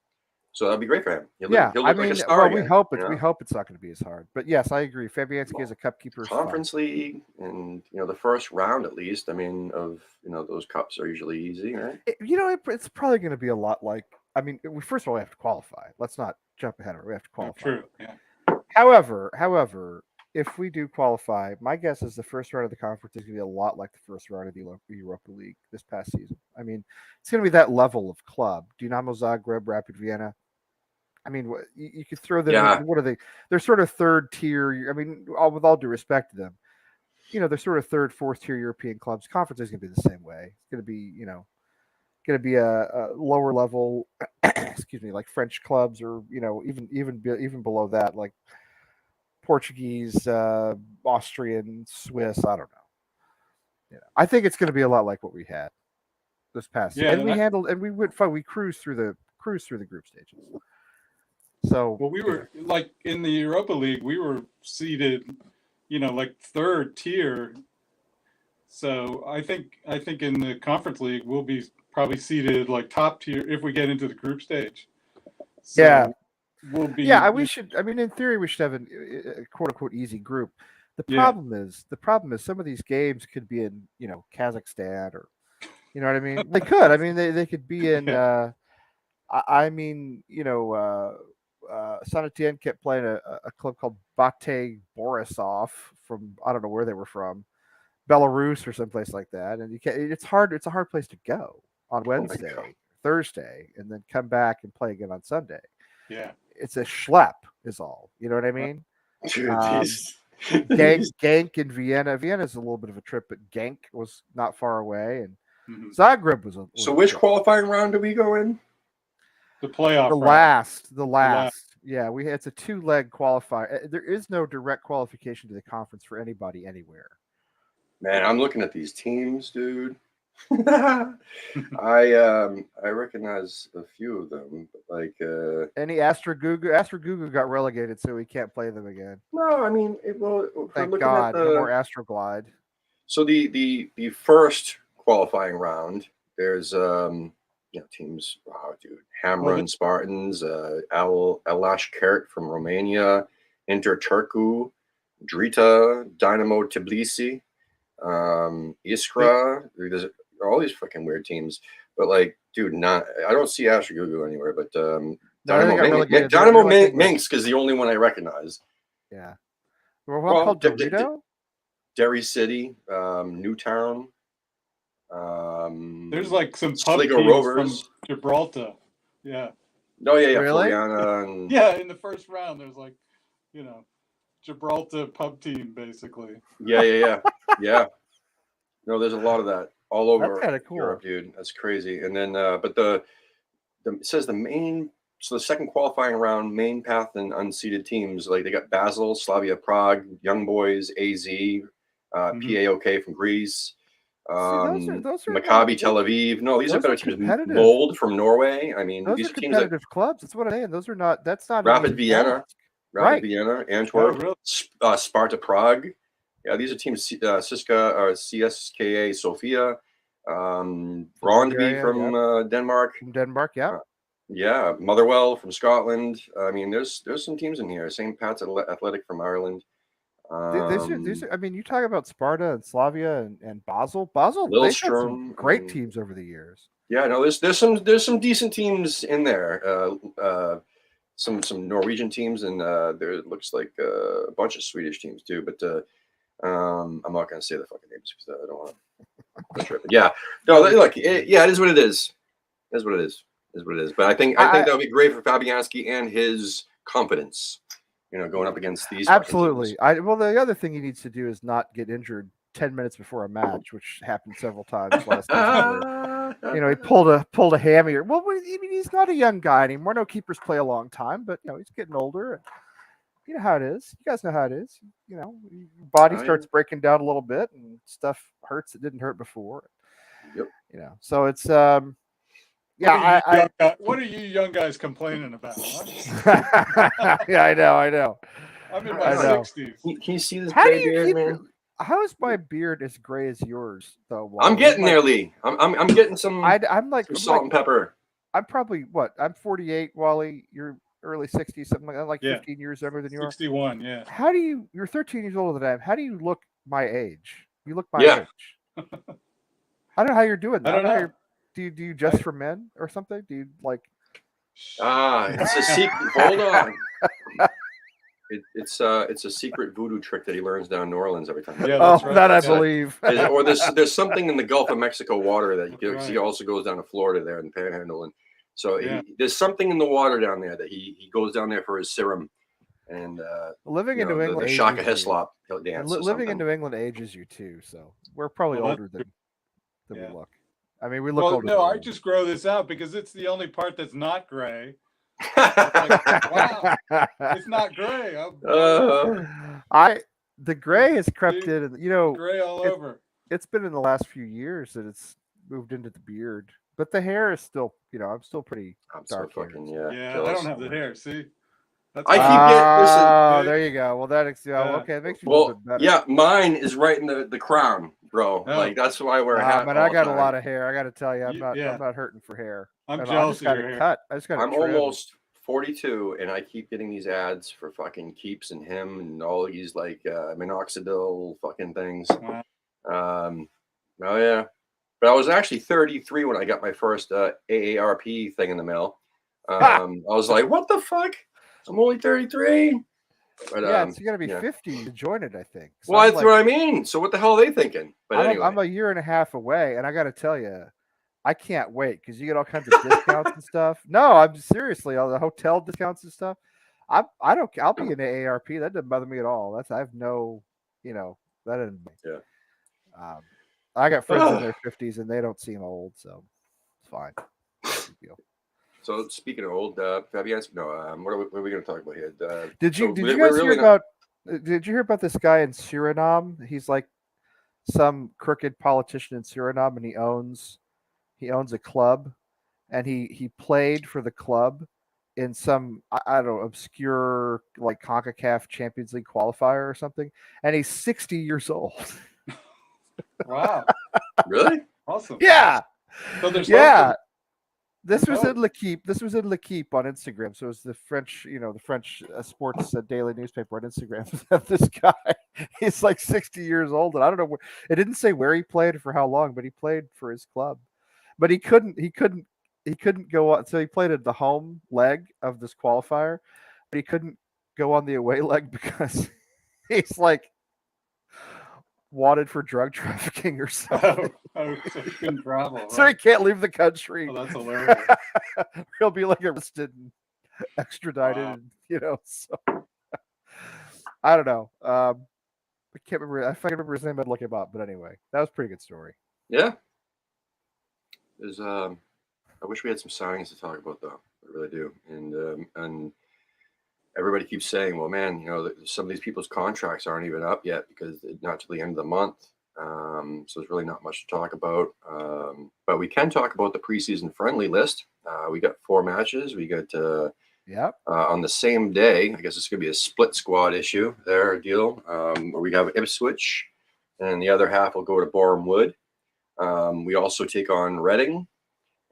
So that'd be great for him. He'll look like a star again, we hope it's not going to be as hard. But yes, I agree. Fabianski as a cup keeper, Conference League, and the first round at least. I mean, of those cups are usually easy, right? It's probably going to be a lot like. I mean, first of all, we have to qualify. Let's not jump ahead of it. We have to qualify. True. Yeah. However, if we do qualify, my guess is the first round of the conference is going to be a lot like the first round of the Europa League this past season. I mean, it's going to be that level of club. Dinamo Zagreb, Rapid Vienna. I mean, you could throw them. Yeah. What are they? They're sort of third tier. I mean, with all due respect to them, they're sort of third, fourth tier European clubs. Conference is going to be the same way. It's going to be, a lower level. Excuse me, like French clubs, or even below that, like Portuguese, Austrian, Swiss. I don't know. I think it's going to be a lot like what we had this past year. And we went fun. We cruised through the group stages. So we were like in the Europa League, we were seated, like third tier. So I think in the Conference League we'll be probably seated like top tier if we get into the group stage. So we'll be. Yeah, we should. I mean, in theory, we should have a quote unquote easy group. The problem is some of these games could be in Kazakhstan, or you know what I mean. They could. I mean, they could be in. San Etienne kept playing a club called Bate Borisov from I don't know where they were from, Belarus or someplace like that, and you can't. It's hard. It's a hard place to go on my Wednesday, God. Thursday, and then come back and play again on Sunday. Yeah. It's a schlep, is all. You know what I mean? Dude, Genk in Vienna. Vienna's a little bit of a trip, but Genk was not far away, and Mhm. Zagreb was a. So which qualifying round do we go in? The playoff The round. last. Yeah, it's a 2-leg qualifier. There is no direct qualification to the conference for anybody anywhere. Man, I'm looking at these teams, dude. I recognize a few of them, but like Any Astrogugu got relegated, so we can't play them again. no, I mean, well, if we're Thank looking God, at no more the Astroglide. so the first qualifying round, there's teams. Wow, dude, Hamrun Spartans, Alash Kert from Romania, Inter Turku, Drita, Dynamo Tbilisi, Iskra. There's all these fucking weird teams, but like, dude, I don't see Astrogugu anywhere, but No, they got relegated. Dynamo They're like Minsk is the only one I recognize. Yeah. Well, called Dorito? Derry City, Newtown. There's like some pub Sligo teams Rovers. from Gibraltar. Yeah. Oh yeah, Really? Floriana and Yeah, in the first round, there's like, Gibraltar pub team, basically. yeah. No, there's a lot of that all over That's kinda cool. Europe, dude. That's crazy. And then, but it says the second qualifying round, main path and unseeded teams, like they got Basel, Slavia Prague, Young Boys, AZ, PAOK from Greece, those are Maccabi Tel Aviv. No, these are those are better teams. competitive. Mold from Norway. I mean, Those these are teams that competitive clubs. That's what I'm saying. Those are not. That's not an Rapid easy Vienna. task. Rapid Right. Vienna, Antwerp, Oh, really? Sparta Prague. Yeah, these are teams. Siska or CSKA Sofia, Brondby Bulgaria, from Denmark. From Denmark, yeah. Yeah, Motherwell from Scotland. I mean, there's some teams in here. St. Pat's Athletic from Ireland. These are, I mean, you talk about Sparta and Slavia and Basel. Basel, they've had some Lillestrøm, great teams over the years. Yeah, no, there's some decent teams in there. Some Norwegian teams, and there looks like a bunch of Swedish teams too. But I'm not going to say the fucking names because I don't want to trip. Yeah, no, look, it is what it is. It is what it is. It is what it is. But I think that would be great for Fabianski and his confidence. Going up against these. Absolutely. Well, the other thing he needs to do is not get injured 10 minutes before a match, which happened several times last season. He pulled a hammy. Well, I mean, he's not a young guy anymore. No keepers play a long time, but he's getting older. And you know how it is. You guys know how it is. Your body starts breaking down a little bit, and stuff hurts that didn't hurt before. Yep. So it's What are you young guys complaining about? Huh? Yeah, I know. I'm in my 60s. Can you see this How do gray you beard, keep? man? How is my beard as gray as yours, though? Wally? I'm getting there, Lee. I'm getting some. I'm like some salt and pepper. I'm probably I'm 48, Wally. You're early 60s, something like that. Like 15 years younger than you are. 61, yeah. How do you're 13 years older than I am. How do you look my age? You look my age. I don't know how you're doing that. I don't know. Do you just for men or something? Do you like? It's a secret. Hold on. It's a secret voodoo trick that he learns down in New Orleans every time. Yeah, that's right. That I believe. Or there's something in the Gulf of Mexico water that he also goes down to Florida there in the Panhandle, and so there's something in the water down there that he goes down there for his serum. And living in New England, the Shaka Hislop dance. Living in New England ages you too, so we're probably older than we look. I mean, we look older. No, I just grow this out because it's the only part that's not gray. Wow, it's not gray. The gray has crept in, and gray all over. It's been in the last few years that it's moved into the beard, but the hair is still, I'm still pretty dark. So fucking, I don't have the hair. See, I keep listen. There you go. Well, okay. It makes you a little bit better. Yeah, mine is right in the crown, bro. Oh. Like that's why I wear a hat. But I got a lot of hair. I got to tell you, I'm not hurting for hair. I'm jealous of your hair. Cut. I just got. I'm almost 42, and I keep getting these ads for fucking Keeps and him and all these like minoxidil fucking things. Wow. Oh yeah, but I was actually 33 when I got my first AARP thing in the mail. I was like, what the fuck? I'm only 33. But, Yeah, so you got to be yeah. 50 to join it, I think. So Well, I'm that's like, what I mean. So what the hell are they thinking? But anyway. I'm a year and a half away, and I got to tell you, I can't wait because you get all kinds of discounts and stuff. No, I'm seriously all the hotel discounts and stuff. I don't. I'll be in the AARP. That doesn't bother me at all. I have no, that doesn't. Yeah. I got friends in their 50s and they don't seem old, so it's fine. Big deal. So speaking of old, Fabian, no, what are we going to talk about here? Did you we're guys really hear not- about? Did you hear about this guy in Suriname? He's like some crooked politician in Suriname, and he owns a club, and he played for the club in some I don't know, obscure like CONCACAF Champions League qualifier or something, and he's 60 years old. Wow. Really? Awesome. Yeah. So there's Yeah. This There's was in L'Equipe. This was in L'Equipe on Instagram. So it was the French, the French sports daily newspaper on Instagram. This guy, he's like 60 years old, and I don't know. It didn't say where he played or for how long, but he played for his club. But he couldn't go on. So he played at the home leg of this qualifier, but he couldn't go on the away leg because he's like wanted for drug trafficking or something. so he couldn't travel. Right? So he can't leave the country. Oh, that's hilarious. He'll be like arrested and extradited, Wow. So I don't know. I can't remember. If I can remember his name, I'd look him up. But anyway, that was a pretty good story. Yeah. There's I wish we had some signings to talk about though. I really do. And everybody keeps saying, well, man, some of these people's contracts aren't even up yet because it's not till the end of the month. So there's really not much to talk about. But we can talk about the preseason friendly list. We got 4 matches. We got on the same day. I guess it's going to be a split squad issue there, deal. Where we have Ipswich, and the other half will go to Boreham Wood. We also take on Reading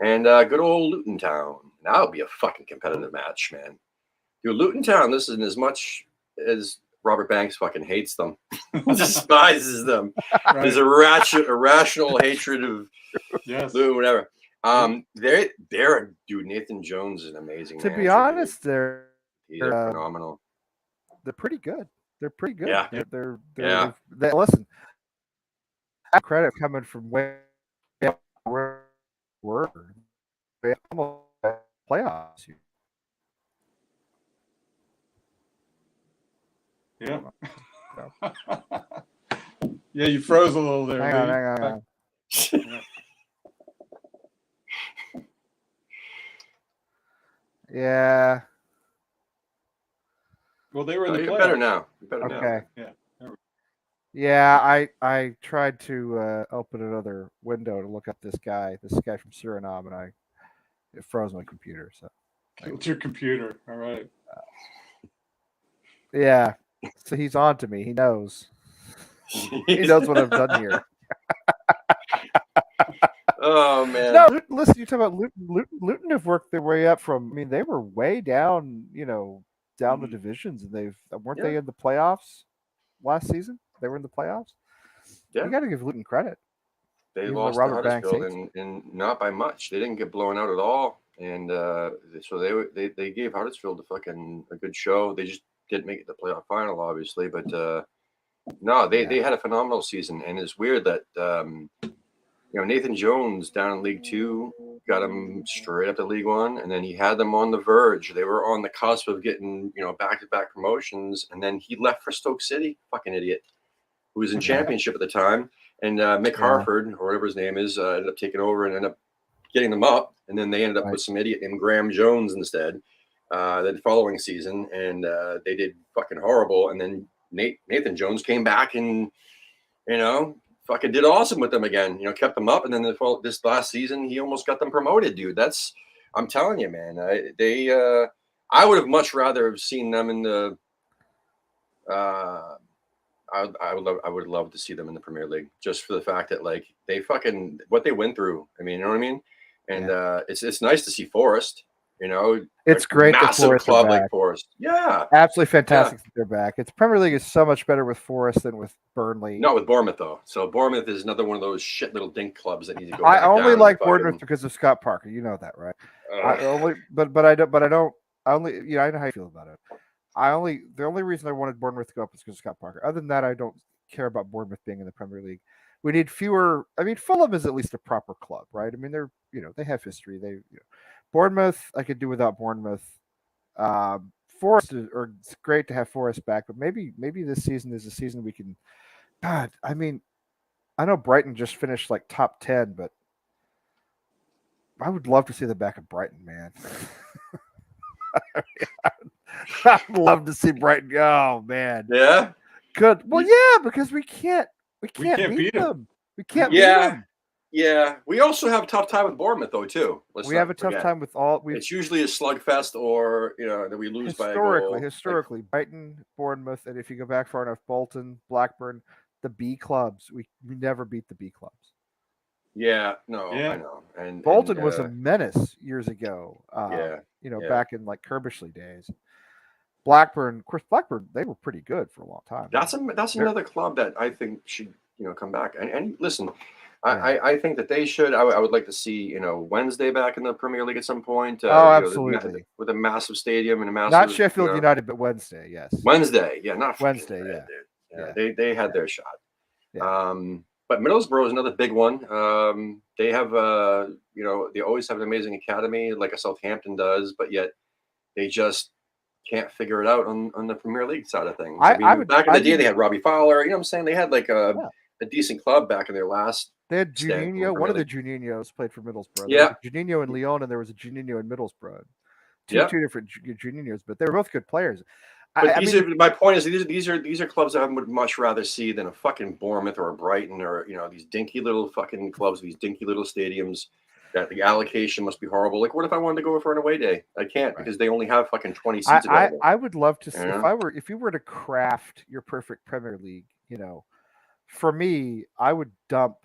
and good old Luton Town. That'll be a fucking competitive match, man. Dude, Luton Town, this isn't as much as Robert Banks fucking hates them, despises them. Right. There's a irrational hatred of Luton, whatever. They're dude. Nathan Jones is an amazing. To manager, be honest, dude. they're phenomenal. They're pretty good. They're pretty good. Yeah. They listen. Credit coming from way where they almost playoffs. Yeah. Yeah, you froze a little there. Hang on. Yeah. Well, they were in the You're playoffs. better now. Okay. Yeah. Yeah, I tried to open another window to look up this guy from Suriname, and it froze my computer. So Killed your computer. All right. Yeah. So he's on to me. He knows. He knows what I've done here. Oh man. No, listen. You talk about Luton have worked their way up from. I mean, they were way down. Down the divisions, and weren't they in the playoffs last season? They were in the playoffs. Yeah. You got to give Luton credit. They Even lost though to Robert Banks Huddersfield and not by much. They didn't get blown out at all, and so they gave Huddersfield a good show. They just didn't make it to the playoff final, obviously, but no, they had a phenomenal season. And it's weird that Nathan Jones down in League 2 got them straight up to League 1, and then he had them on the verge. They were on the cusp of getting back-to-back promotions, and then he left for Stoke City, fucking idiot, who was in Championship at the time. And Mick Harford, or whatever his name is, ended up taking over and ended up getting them up. And then they ended up with some idiot named Graham Jones instead the following season, and they did fucking horrible. And then Nathan Jones came back and fucking did awesome with them again. Kept them up, and then this last season he almost got them promoted, dude. I'm telling you, man. I would have much rather have seen them in the. I would love to see them in the Premier League, just for the fact that they fucking what they went through. I mean, you know what I mean? And it's nice to see Forest. It's great that massive Forest club are back. like Forest. Yeah, absolutely fantastic that they're back. It's Premier League is so much better with Forest than with Burnley. Not with Bournemouth though. So Bournemouth is another one of those shit little dink clubs that need to go. I back only down like to Bournemouth because of Scott Parker. You know that, right? But I don't I know how you feel about it. The only reason I wanted Bournemouth to go up is because of Scott Parker. Other than that, I don't care about Bournemouth being in the Premier League. We need fewer. I mean, Fulham is at least a proper club, right? I mean, they have history. Bournemouth, I could do without Bournemouth. Forest or it's great to have Forest back, but maybe this season is a season we can. God, I mean, I know Brighton just finished like top 10, but I would love to see the back of Brighton, man. I'd love to see Brighton go, oh, man. Yeah. Good. Well, yeah, because we can't beat them. We can't beat them. Yeah. We also have a tough time with Bournemouth, though, too. We have a tough time with all. It's usually a slugfest, or that we lose by a goal. Historically, Brighton, Bournemouth, and if you go back far enough, Bolton, Blackburn, the B clubs. We never beat the B clubs. Yeah. No. Yeah. I know. And Bolton was a menace years ago. Back in like Kerbishley days. Blackburn, of course, they were pretty good for a long time. That's another club that I think should come back. And listen, I think that they should. I would like to see Wednesday back in the Premier League at some point. Absolutely, with a massive stadium and a massive. Not Sheffield United, but Wednesday. Yes. Wednesday, yeah, not Wednesday. Bad, yeah. They had their shot. Yeah. But Middlesbrough is another big one. They have they always have an amazing academy like a Southampton does, but yet they just can't figure it out on the Premier League side of things. Back in the day, they had Robbie Fowler. You know what I'm saying? They had like a decent club back in their last. They had Juninho. One of the Juninhos played for Middlesbrough. Yeah, Juninho in Lyon, and there was a Juninho in Middlesbrough. Two different Juninhos, but they were both good players. But my point is these are clubs that I would much rather see than a fucking Bournemouth or a Brighton or these dinky little fucking clubs, these dinky little stadiums. That the allocation must be horrible. Like, what if I wanted to go for an away day? I can't because they only have fucking 20 seats available. I would love to see if you were to craft your perfect Premier League. For me, I would dump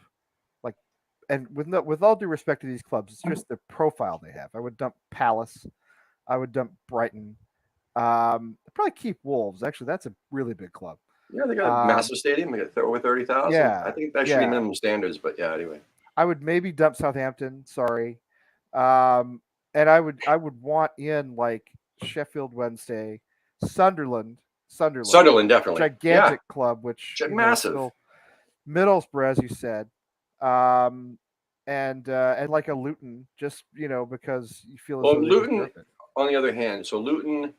and with all due respect to these clubs, it's just the profile they have. I would dump Palace. I would dump Brighton. Probably keep Wolves. Actually, that's a really big club. Yeah, they got a massive stadium. They got over 30,000. Yeah, I think that should be minimum standards. But yeah, anyway. I would maybe dump Southampton. Sorry, and I would want in like Sheffield Wednesday, Sunderland, definitely gigantic club, which massive. Middlesbrough, as you said, and like a Luton, just because you feel. Well, Luton, on the other hand, Luton,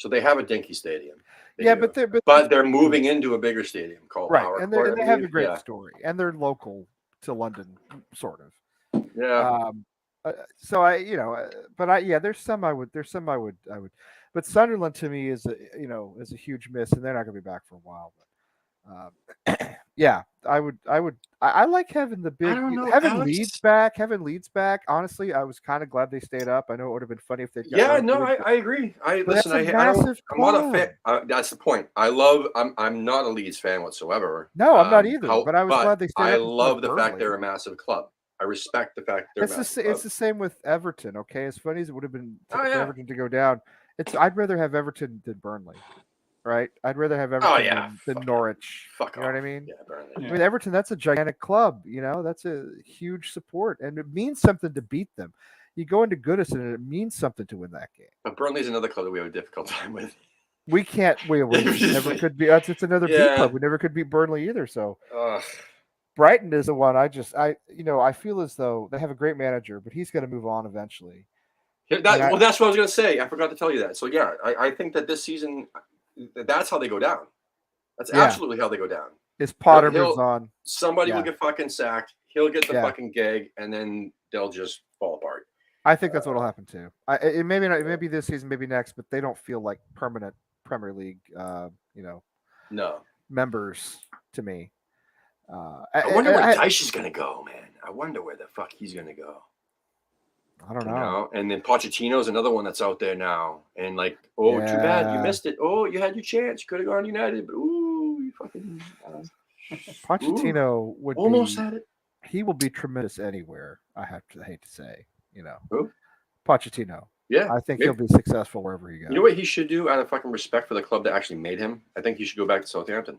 they have a dinky stadium. But they're moving into a bigger stadium called Power and Court. They have a great story, and they're local to London, sort of. Yeah. There's some I would. But Sunderland to me is a huge miss, and they're not going to be back for a while. But I like having the big having Leeds back. Honestly, I was kind of glad they stayed up. I know it would have been funny if they. I agree. I'm not a fan. That's the point. I'm not a Leeds fan whatsoever. No, I'm not either. But I was glad they stayed up. I love the fact they're a massive club. I respect the fact they're. It's the same with Everton. Okay, as funny as it would have been for Everton to go down, I'd rather have Everton than Burnley. Right, I'd rather have Everton than Norwich. You know what I mean? Yeah, Burnley. I mean, Everton, that's a gigantic club. That's a huge support, and it means something to beat them. You go into Goodison, and it means something to win that game. But Burnley's another club that we have a difficult time with. We can't. We never could be. It's another big club. We never could beat Burnley either. So, Brighton is the one. I feel as though they have a great manager, but he's going to move on eventually. That's what I was going to say. I forgot to tell you that. So yeah, I think that this season. That's how they go down. That's absolutely how they go down. Is Potter moves on. Somebody will get fucking sacked. He'll get the fucking gig, and then they'll just fall apart. I think that's what'll happen too. Maybe not. Maybe this season, maybe next, but they don't feel like permanent Premier League, members to me. I wonder where Dyche is going to go, man. I wonder where the fuck he's going to go. I don't know. And then Pochettino's another one that's out there now. And too bad you missed it. Oh, you had your chance. You could have gone United, but you fucking. Pochettino would almost had it. He will be tremendous anywhere. I hate to say, Who? Pochettino. Yeah, I think he'll be successful wherever he goes. You know what he should do out of fucking respect for the club that actually made him? I think he should go back to Southampton.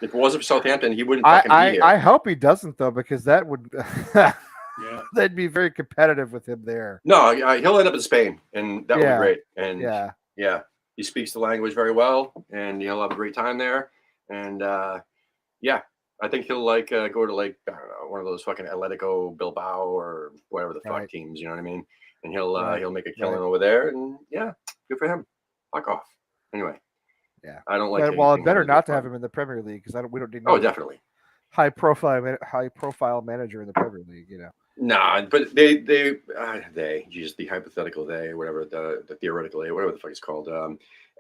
If it wasn't for Southampton, he wouldn't fucking be here. I hope he doesn't though, because that would. Yeah. They'd be very competitive with him there. No, he'll end up in Spain, and that would Yeah. be great. And Yeah. he speaks the language very well, and he'll have a great time there. And yeah, I think he'll go to I don't know, one of those fucking Atletico Bilbao or whatever the fuck Right. teams. You know what I mean? And he'll Right. he'll make a killing Right. over there, and yeah, good for him. Fuck off. Anyway. Yeah. I don't like. Well, it's anything better having to do not with to have fun. him in the Premier League because we don't need Oh, no definitely. high profile manager in the Premier League. You know. Nah, but they, geez, the hypothetical they, whatever the theoretical they, whatever the fuck it's called.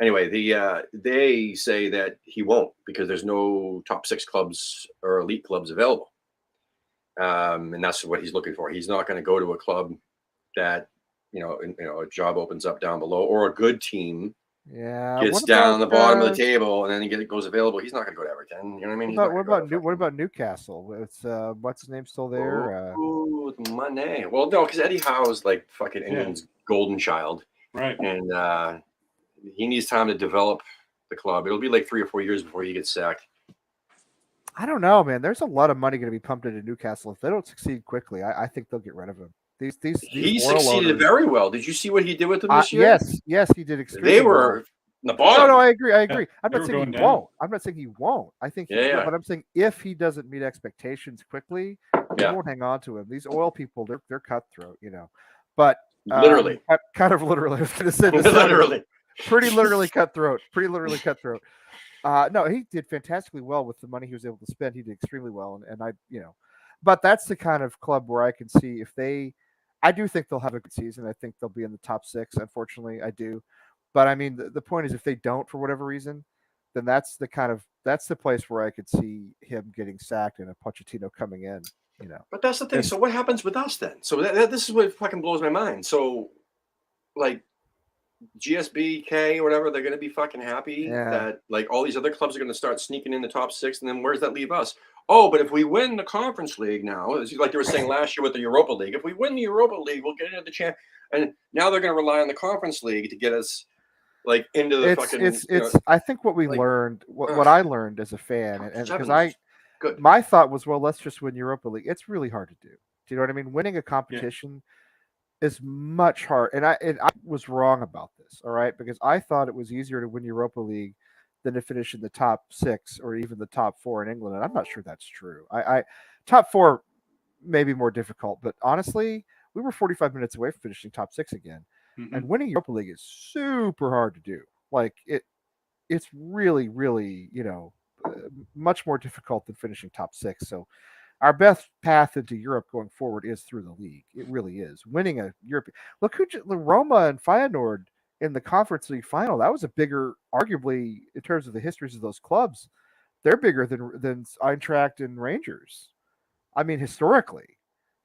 Anyway, they say that he won't because there's no top 6 clubs or elite clubs available, and that's what he's looking for. He's not going to go to a club that a job opens up down below or a good team Yeah. gets down the bottom of the table and then it goes available. He's not going to go to Everton. You know what I mean? What about Newcastle? It's what's his name still there? Oh, the money. Well, no, because Eddie Howe's like fucking England's golden child, Right. and he needs time to develop the club. It'll be like 3 or 4 years before he gets sacked. I don't know, man. There's a lot of money going to be pumped into Newcastle. If they don't succeed quickly, I think they'll get rid of him. He oil succeeded owners- very well. Did you see what he did with them this year? Yes, he did extremely They well. were in the bottom. No, I agree. I'm they not were saying going he down. won't. I'm not saying he won't. I think he will, Yeah. but I'm saying if he doesn't meet expectations quickly, they Yeah. won't hang on to him. These oil people, they're cutthroat, But Literally. kind of literally. I was going to say this. Literally. Pretty literally cutthroat. No, he did fantastically well with the money he was able to spend. He did extremely well, and but that's the kind of club where I can see if I do think they'll have a good season. I think they'll be in the top 6. Unfortunately, I do. But I mean, the point is, if they don't for whatever reason, then that's the place where I could see him getting sacked and a Pochettino coming in. But that's the thing. So what happens with us then? So this is what fucking blows my mind. So, like, GSBK or whatever, they're going to be fucking happy that like all these other clubs are going to start sneaking in the top 6, and then where does that leave us? Oh, but if we win the Conference League now, it's like they were saying last year with the Europa League, if we win the Europa League, we'll get into the champ. And now they're going to rely on the Conference League to get us like into the I think what we learned, what I learned as a fan, and because my thought was, well, let's just win Europa League. It's really hard to do. Do you know what I mean? Winning a competition is much hard, and I was wrong about this. All right, because I thought it was easier to win Europa League than to finish in the top 6 or even the top 4 in England, and I'm not sure that's true. I top 4 may be more difficult, but honestly, we were 45 minutes away from finishing top 6 again. Mm-hmm. And winning Europa League is super hard to do. Like it's really, really, much more difficult than finishing top 6. So our best path into Europe going forward is through the league. It really is. Winning a European. Look who Roma and Feyenoord in the Conference League final. That was a bigger, arguably, in terms of the histories of those clubs, they're bigger than Eintracht and Rangers. I mean, historically.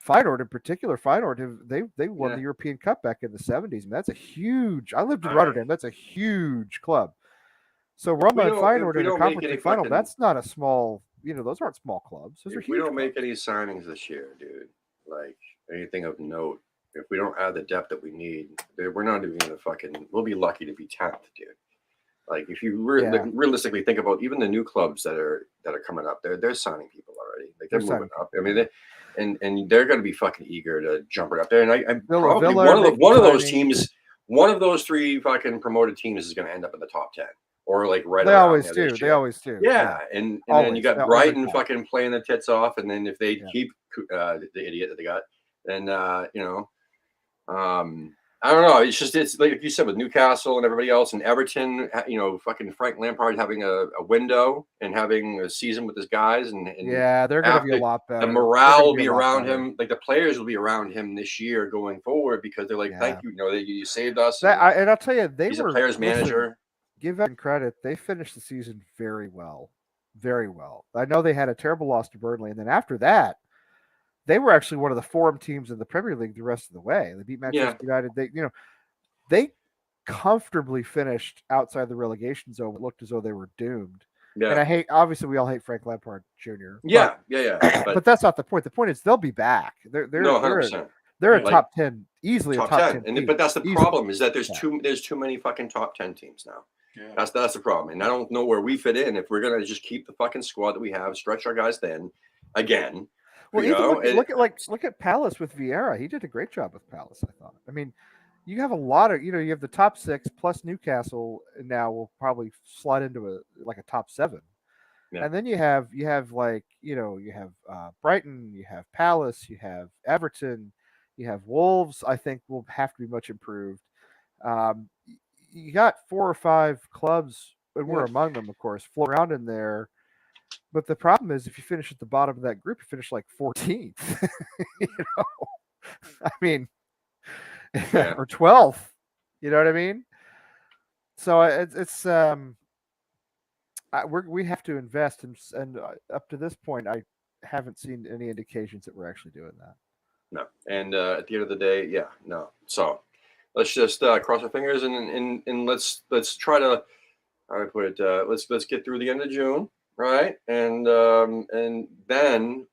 Feyenoord in particular, they won the European Cup back in the 70s, and that's a huge. I lived in Rotterdam. That's a huge club. So Roma and Feyenoord in the Conference League final. That's not a small. Those aren't small clubs. Those are huge. We don't make clubs. any signings this year, dude. Like anything of note. If we don't add the depth that we need, we're not even gonna fucking. We'll be lucky to be 10th, dude. Like if you realistically think about even the new clubs that are coming up, they're signing people already. Like they're moving up. I mean, and they're going to be fucking eager to jump right up there. And I'm probably one of those teams, one of those 3 fucking promoted teams is going to end up in the top 10 or like right. They always do. They always do. Yeah, and then you got Brighton fucking playing the tits off, and then if they keep the idiot that they got, then I don't know. It's like you said with Newcastle and everybody else and Everton, fucking Frank Lampard having a window and having a season with his guys. And they're going to be a lot better. The morale will be around him. Like the players will be around him this year going forward because they're like, thank you. You saved us. And I'll tell you, he's a player's manager. Give them credit. They finished the season very well. Very well. I know they had a terrible loss to Burnley. And then after that, they were actually one of the form teams in the Premier League the rest of the way. They beat Manchester United. They comfortably finished outside the relegation zone. It looked as though they were doomed. Yeah. And obviously we all hate Frank Lampard Jr. Yeah. But that's not the point. The point is they'll be back. They're 100%. They're a top 10, easily a top 10. But that's the problem is that there's too many fucking top 10 teams now. Yeah. That's the problem. And I don't know where we fit in if we're gonna just keep the fucking squad that we have, stretch our guys thin again. Well, You even know, look at Palace with Vieira. He did a great job with Palace, I thought. I mean, you have a lot of you have the top 6 plus Newcastle now will probably slide into a top 7. Yeah. And then you have like you have Brighton, you have Palace, you have Everton, you have Wolves. I think will have to be much improved. You got 4 or 5 clubs, and we're among them, of course, float around in there. But the problem is, if you finish at the bottom of that group, you finish like 14th. I mean, or 12th. You know what I mean? So we have to invest, and up to this point, I haven't seen any indications that we're actually doing that. No, and at the end of the day, no. So let's just cross our fingers and let's try to, how do I put it? Let's get through the end of June, right? And then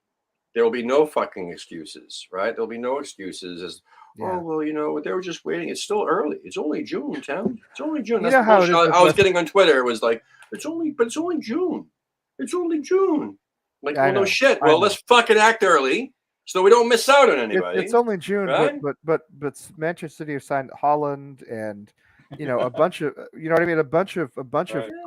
there will be no fucking excuses, right? There'll be no excuses as oh well, they were just waiting. It's still early. It's only June, Tim. It's only June. That's the bullshit I was getting on Twitter. It was like it's only June. It's only June. Like, well, no shit. Well, let's fucking act early so we don't miss out on anybody. It's only June, right? but Manchester City have signed Holland, and a bunch of what I mean. A bunch of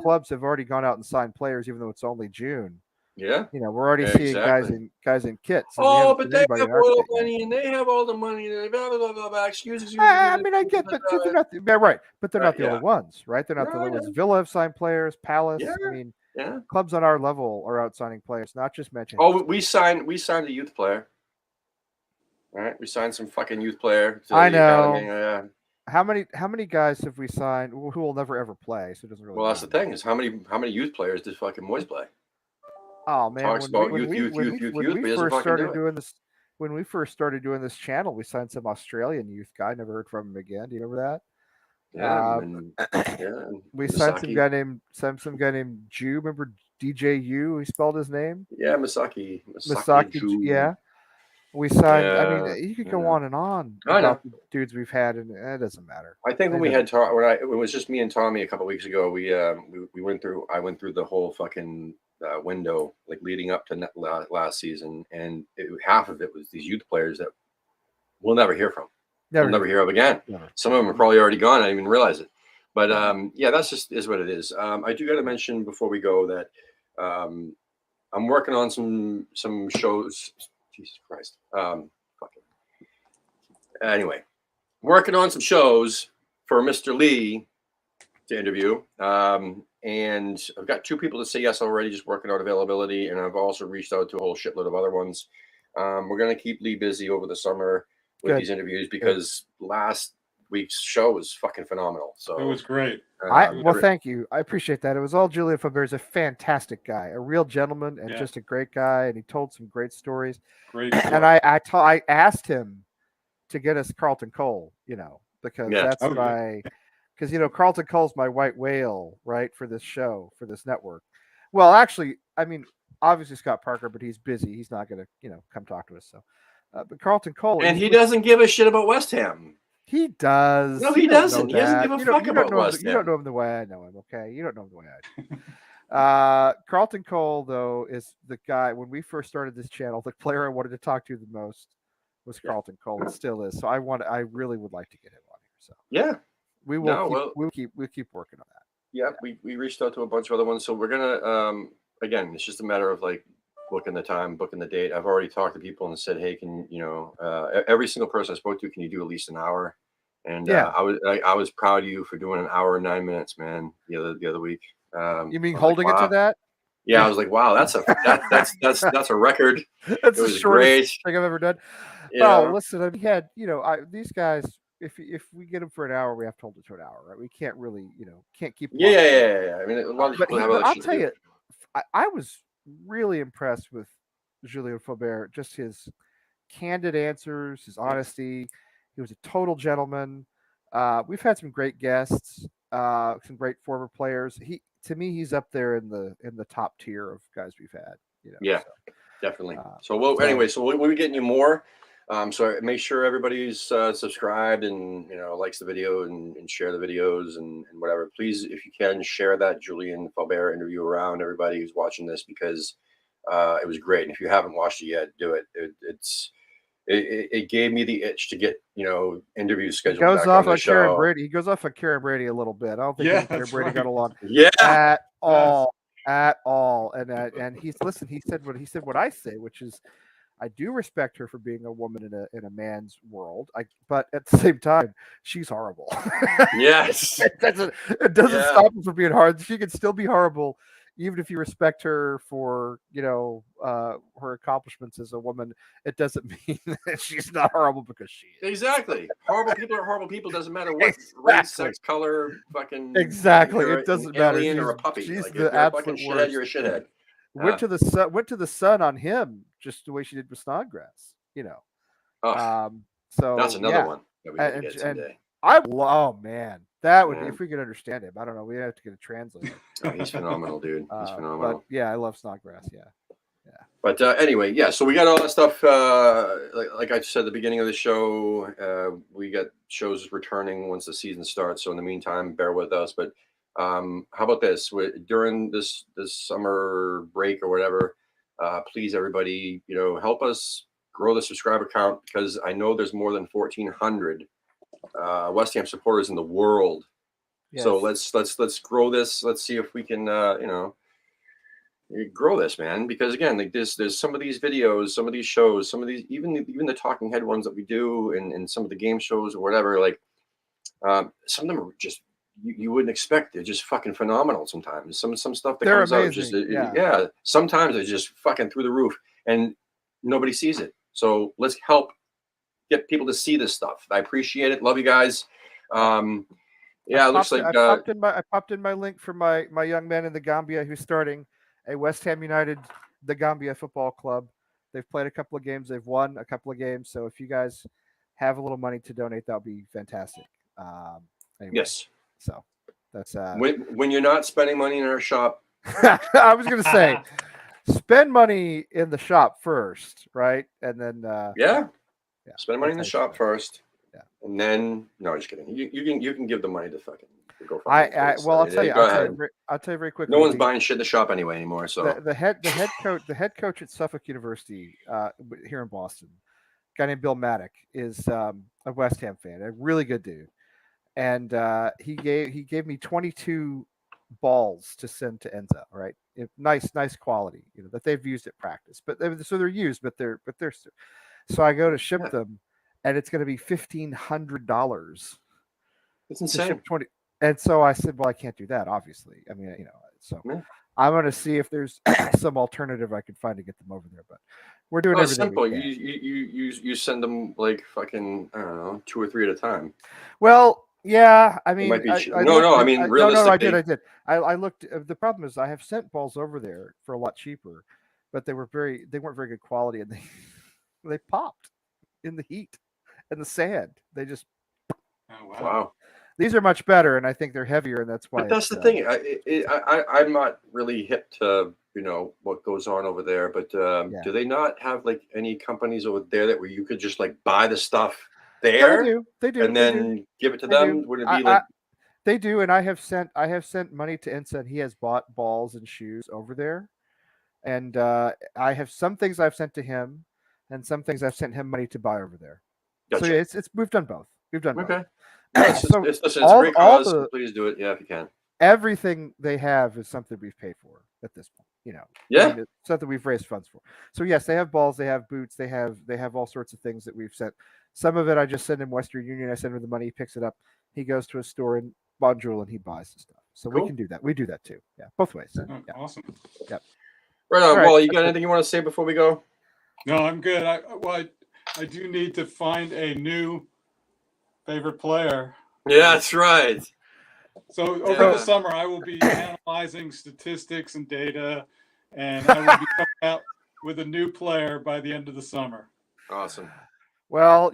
clubs have already gone out and signed players, even though it's only June. Yeah, we're already seeing guys in kits. But they have all the money, and they have all the money, and blah blah blah blah, blah. Excuses. I mean, I get, but they're not right. But they're not the only ones, right? They're not the only ones. Villa have signed players. Palace. I mean, clubs on our level are out signing players, not just Manchester. Oh, we signed a youth player. All right, we signed some fucking youth player. I know. How many guys have we signed who will never ever play? So it doesn't really. Well, that's the thing is how many youth players does fucking Moyes play? Oh man! Talks about youth, when we first started doing this, when we first stared doing this channel, we signed some Australian youth guy. Never heard from him again. Do you remember that? We signed some guy named Jew. Remember DJ U? He spelled his name. Yeah, Misaki. Yeah. We signed. I mean, you could go on and on about the dudes we've had, and it doesn't matter. I think when we had it was just me and Tommy a couple of weeks ago. We went through. I went through the whole fucking window, like leading up to last season, and half of it was these youth players that we'll never hear from. We'll never hear of again. Never. Some of them are probably already gone. I didn't even realize it. But that's just is what it is. I do got to mention before we go that I'm working on some shows. Jesus Christ. Anyway, working on some shows for Mr. Lee to interview. And I've got 2 people to say yes already, just working out availability. And I've also reached out to a whole shitload of other ones. We're going to keep Lee busy over the summer with these interviews because last week's show was fucking phenomenal. So it was great. Thank you. I appreciate that. It was all Julian Faubert is a fantastic guy, a real gentleman, and just a great guy. And he told some great stories. Great story. And I asked him to get us Carlton Cole, because that's what because Carlton Cole's my white whale, right, for this show, for this network. Well, actually, I mean, obviously Scott Parker, but he's busy. He's not going to, come talk to us. So, but Carlton Cole, and he doesn't give a shit about West Ham. He does. No, he doesn't. He doesn't give a fuck about West Ham. You don't know him the way I know him. Okay, you don't know him the way I do. Carlton Cole, though, is the guy. When we first started this channel, the player I wanted to talk to the most was Carlton Cole, and still is. So I really would like to get him on here. So we will. We'll keep working on that. Yeah, we reached out to a bunch of other ones, so we're gonna again. It's just a matter of like booking the time, booking the date. I've already talked to people and said, hey, can every single person I spoke to, can you do at least an hour? And I was proud of you for doing an hour and 9 minutes, man. The other week. You mean holding it to that? Yeah, I was like, wow, that's a record. That's the shortest thing I've ever done. Well, listen, we had these guys. If we get them for an hour, we have to hold it to an hour, right? We can't really, can't keep. Yeah. I mean, a lot of people have other I'll shit tell to do. you, I was really impressed with Julien Faubert. Just his candid answers, his honesty. He was a total gentleman. We've had some great guests, some great former players. To me, he's up there in the top tier of guys we've had. Definitely. So we'll be getting you more. So make sure everybody's subscribed and likes the video and share the videos and whatever. Please, if you can, share that Julien Faubert interview around everybody who's watching this because It was great. And if you haven't watched it yet, do it. It gave me the itch to get, interviews He scheduled goes back off on the on Karen show. Brady. He goes off on Karen Brady a little bit. I don't think Yeah, him and Karen that's Brady right. got along Yeah. at all. At all. And he said what I say, which is I do respect her for being a woman in a man's world. But at the same time, she's horrible. Yes. It doesn't Yeah. stop her from being hard. She can still be horrible, even if you respect her for her accomplishments as a woman. It doesn't mean that she's not horrible because she is. Exactly. Horrible people are horrible people. Doesn't matter what race, Exactly. sex, color, fucking. Exactly. You're It doesn't an matter. alien or a puppy. She's Like, the if you're a fucking absolute shithead, worst. you're a shithead. Went to the sun on him just the way she did with Snodgrass. Oh, So that's another one that we got to And- get and- someday. oh man, that would be Man. if we could understand him. I don't know. We have to get a translator. Oh, he's phenomenal, dude. He's phenomenal. But yeah, I love Snodgrass. Yeah. But anyway, yeah. So we got all that stuff. Like I said at the beginning of the show, we got shows returning once the season starts. So in the meantime, bear with us. But how about this? During this summer break or whatever, please everybody, help us grow the subscriber count, because I know there's more than 1,400 West Ham supporters in the world. Yes. So let's grow this. Let's see if we can grow this, man, because again, like there's some of these videos, some of these shows, some of these even the talking head ones that we do, and some of the game shows or whatever, like some of them are just you wouldn't expect. They're just fucking phenomenal sometimes. Some stuff that They're comes out amazing, just yeah. sometimes they're just fucking through the roof and nobody sees it. So let's help get people to see this stuff. I appreciate it. Love you guys. It looks like I popped in my link for my young man in the Gambia who's starting a West Ham United the Gambia Football Club. They've played a couple of games. They've won a couple of games. So if you guys have a little money to donate, that would be fantastic. Anyway, yes. So that's when you're not spending money in our shop. I was going to say, spend money in the shop first, right? And then spend money in the shop first. Yeah. And then just kidding. You can give the money to fucking go. I'll tell you very quickly. No one's buying shit in the shop anyway anymore. So the head coach at Suffolk University here in Boston, a guy named Bill Maddock, is a West Ham fan, a really good dude, and he gave me 22 balls to send to Enzo. Right, nice quality, that they've used at practice, but they're used, but they're so I go to ship them, and it's going to be $1,500. It's insane. 20, and so I said, well, I can't do that, obviously. I mean, so I'm going to see if there's some alternative I can find to get them over there. But we're doing everything. Simple. You send them like fucking, I don't know, 2 or 3 at a time. Well, yeah. I mean, realistically, I did. I looked. The problem is I have sent balls over there for a lot cheaper, but they weren't very good quality, and they popped in the heat and the sand. They just. Oh, wow. These are much better, and I think they're heavier, and that's why. But that's the thing. I'm not really hip to what goes on over there. But do they not have like any companies over there where you could just like buy the stuff there? Yeah, they do, and then give it to them? Would it be like? They do, and I have sent money to Ensa, and he has bought balls and shoes over there, and I have some things I've sent to him, and some things I've sent him money to buy over there. Gotcha. So it's we've done both. Okay. So it's a great cause. Please do it. Yeah, if you can. Everything they have is something we've paid for at this point. Yeah. I mean, it's something we've raised funds for. So yes, they have balls, they have boots, they have all sorts of things that we've sent. Some of it I just send him Western Union. I send him the money, he picks it up, he goes to a store in Bonjour and he buys the stuff. So cool. we can do that. We do that too. Yeah, both ways. Oh, yeah. Awesome. Yep. Right on, right. Wally. You got anything you want to say before we go? No, I'm good. I do need to find a new favorite player. Yeah, that's right. So over the summer, I will be analyzing statistics and data, and I will be coming out with a new player by the end of the summer. Awesome. Well,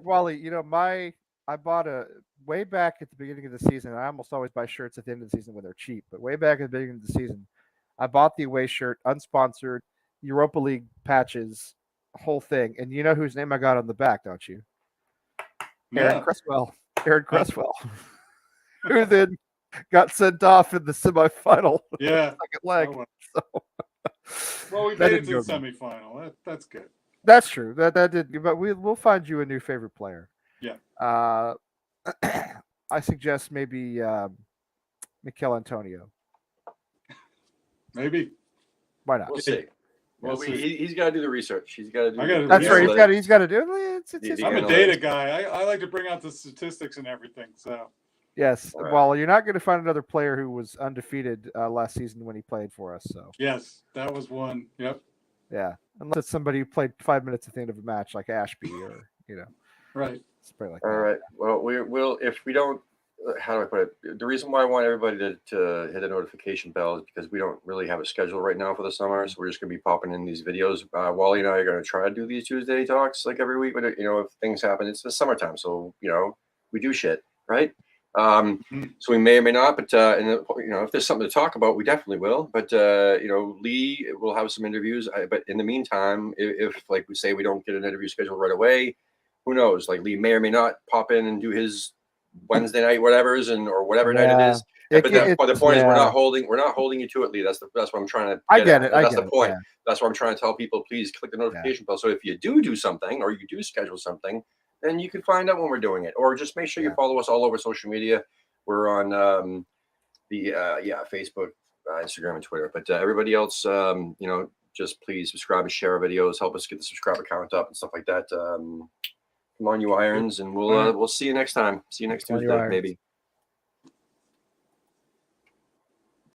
Wally, I bought way back at the beginning of the season. I almost always buy shirts at the end of the season when they're cheap, but way back at the beginning of the season, I bought the away shirt, unsponsored, Europa League patches, whole thing. And you know whose name I got on the back, don't you? Aaron Cresswell, who then got sent off in the semifinal. Yeah, Second leg. Well, we That made it didn't to the go good. semifinal. That's good. That's true. That did, but we'll find you a new favorite player. Yeah. I suggest maybe Mikel Antonio. Maybe. Why not? We'll see. Well, Yes, he's got to do the research. He's got to do. I gotta- That's Yeah, right. well, He's got to do it. It's his the I'm a analytics. data guy. I like to bring out the statistics and everything. So Yes. All right. Well, you're not going to find another player who was undefeated last season when he played for us. So yes, that was one. Yep. yeah, unless it's somebody who played 5 minutes at the end of a match like Ashby or Right. somebody like All that. right. Well, we'll if we don't. How do I put it? The reason why I want everybody to hit the notification bell is because we don't really have a schedule right now for the summer, so we're just going to be popping in these videos. Wally and I are going to try to do these Tuesday talks like every week, but if things happen, it's the summertime, so we do shit, right? So we may or may not, but if there's something to talk about, we definitely will. But Lee will have some interviews. But in the meantime, if like we say we don't get an interview scheduled right away, who knows? Like Lee may or may not pop in and do his Wednesday night whatever's or whatever night it is. But the point is we're not holding you to it, Lee. That's what I'm trying to I get at. it. I That's get the it, point. yeah. That's what I'm trying to tell people. Please click the notification bell. So if you do something or you do schedule something, then you can find out when we're doing it, or just make sure you follow us all over social media. We're on Facebook, Instagram, and Twitter. But everybody else, just please subscribe and share our videos. Help us get the subscriber count up and stuff like that. Come on, you irons, and we'll see you next time. See you next Come on, you Tuesday, irons. maybe.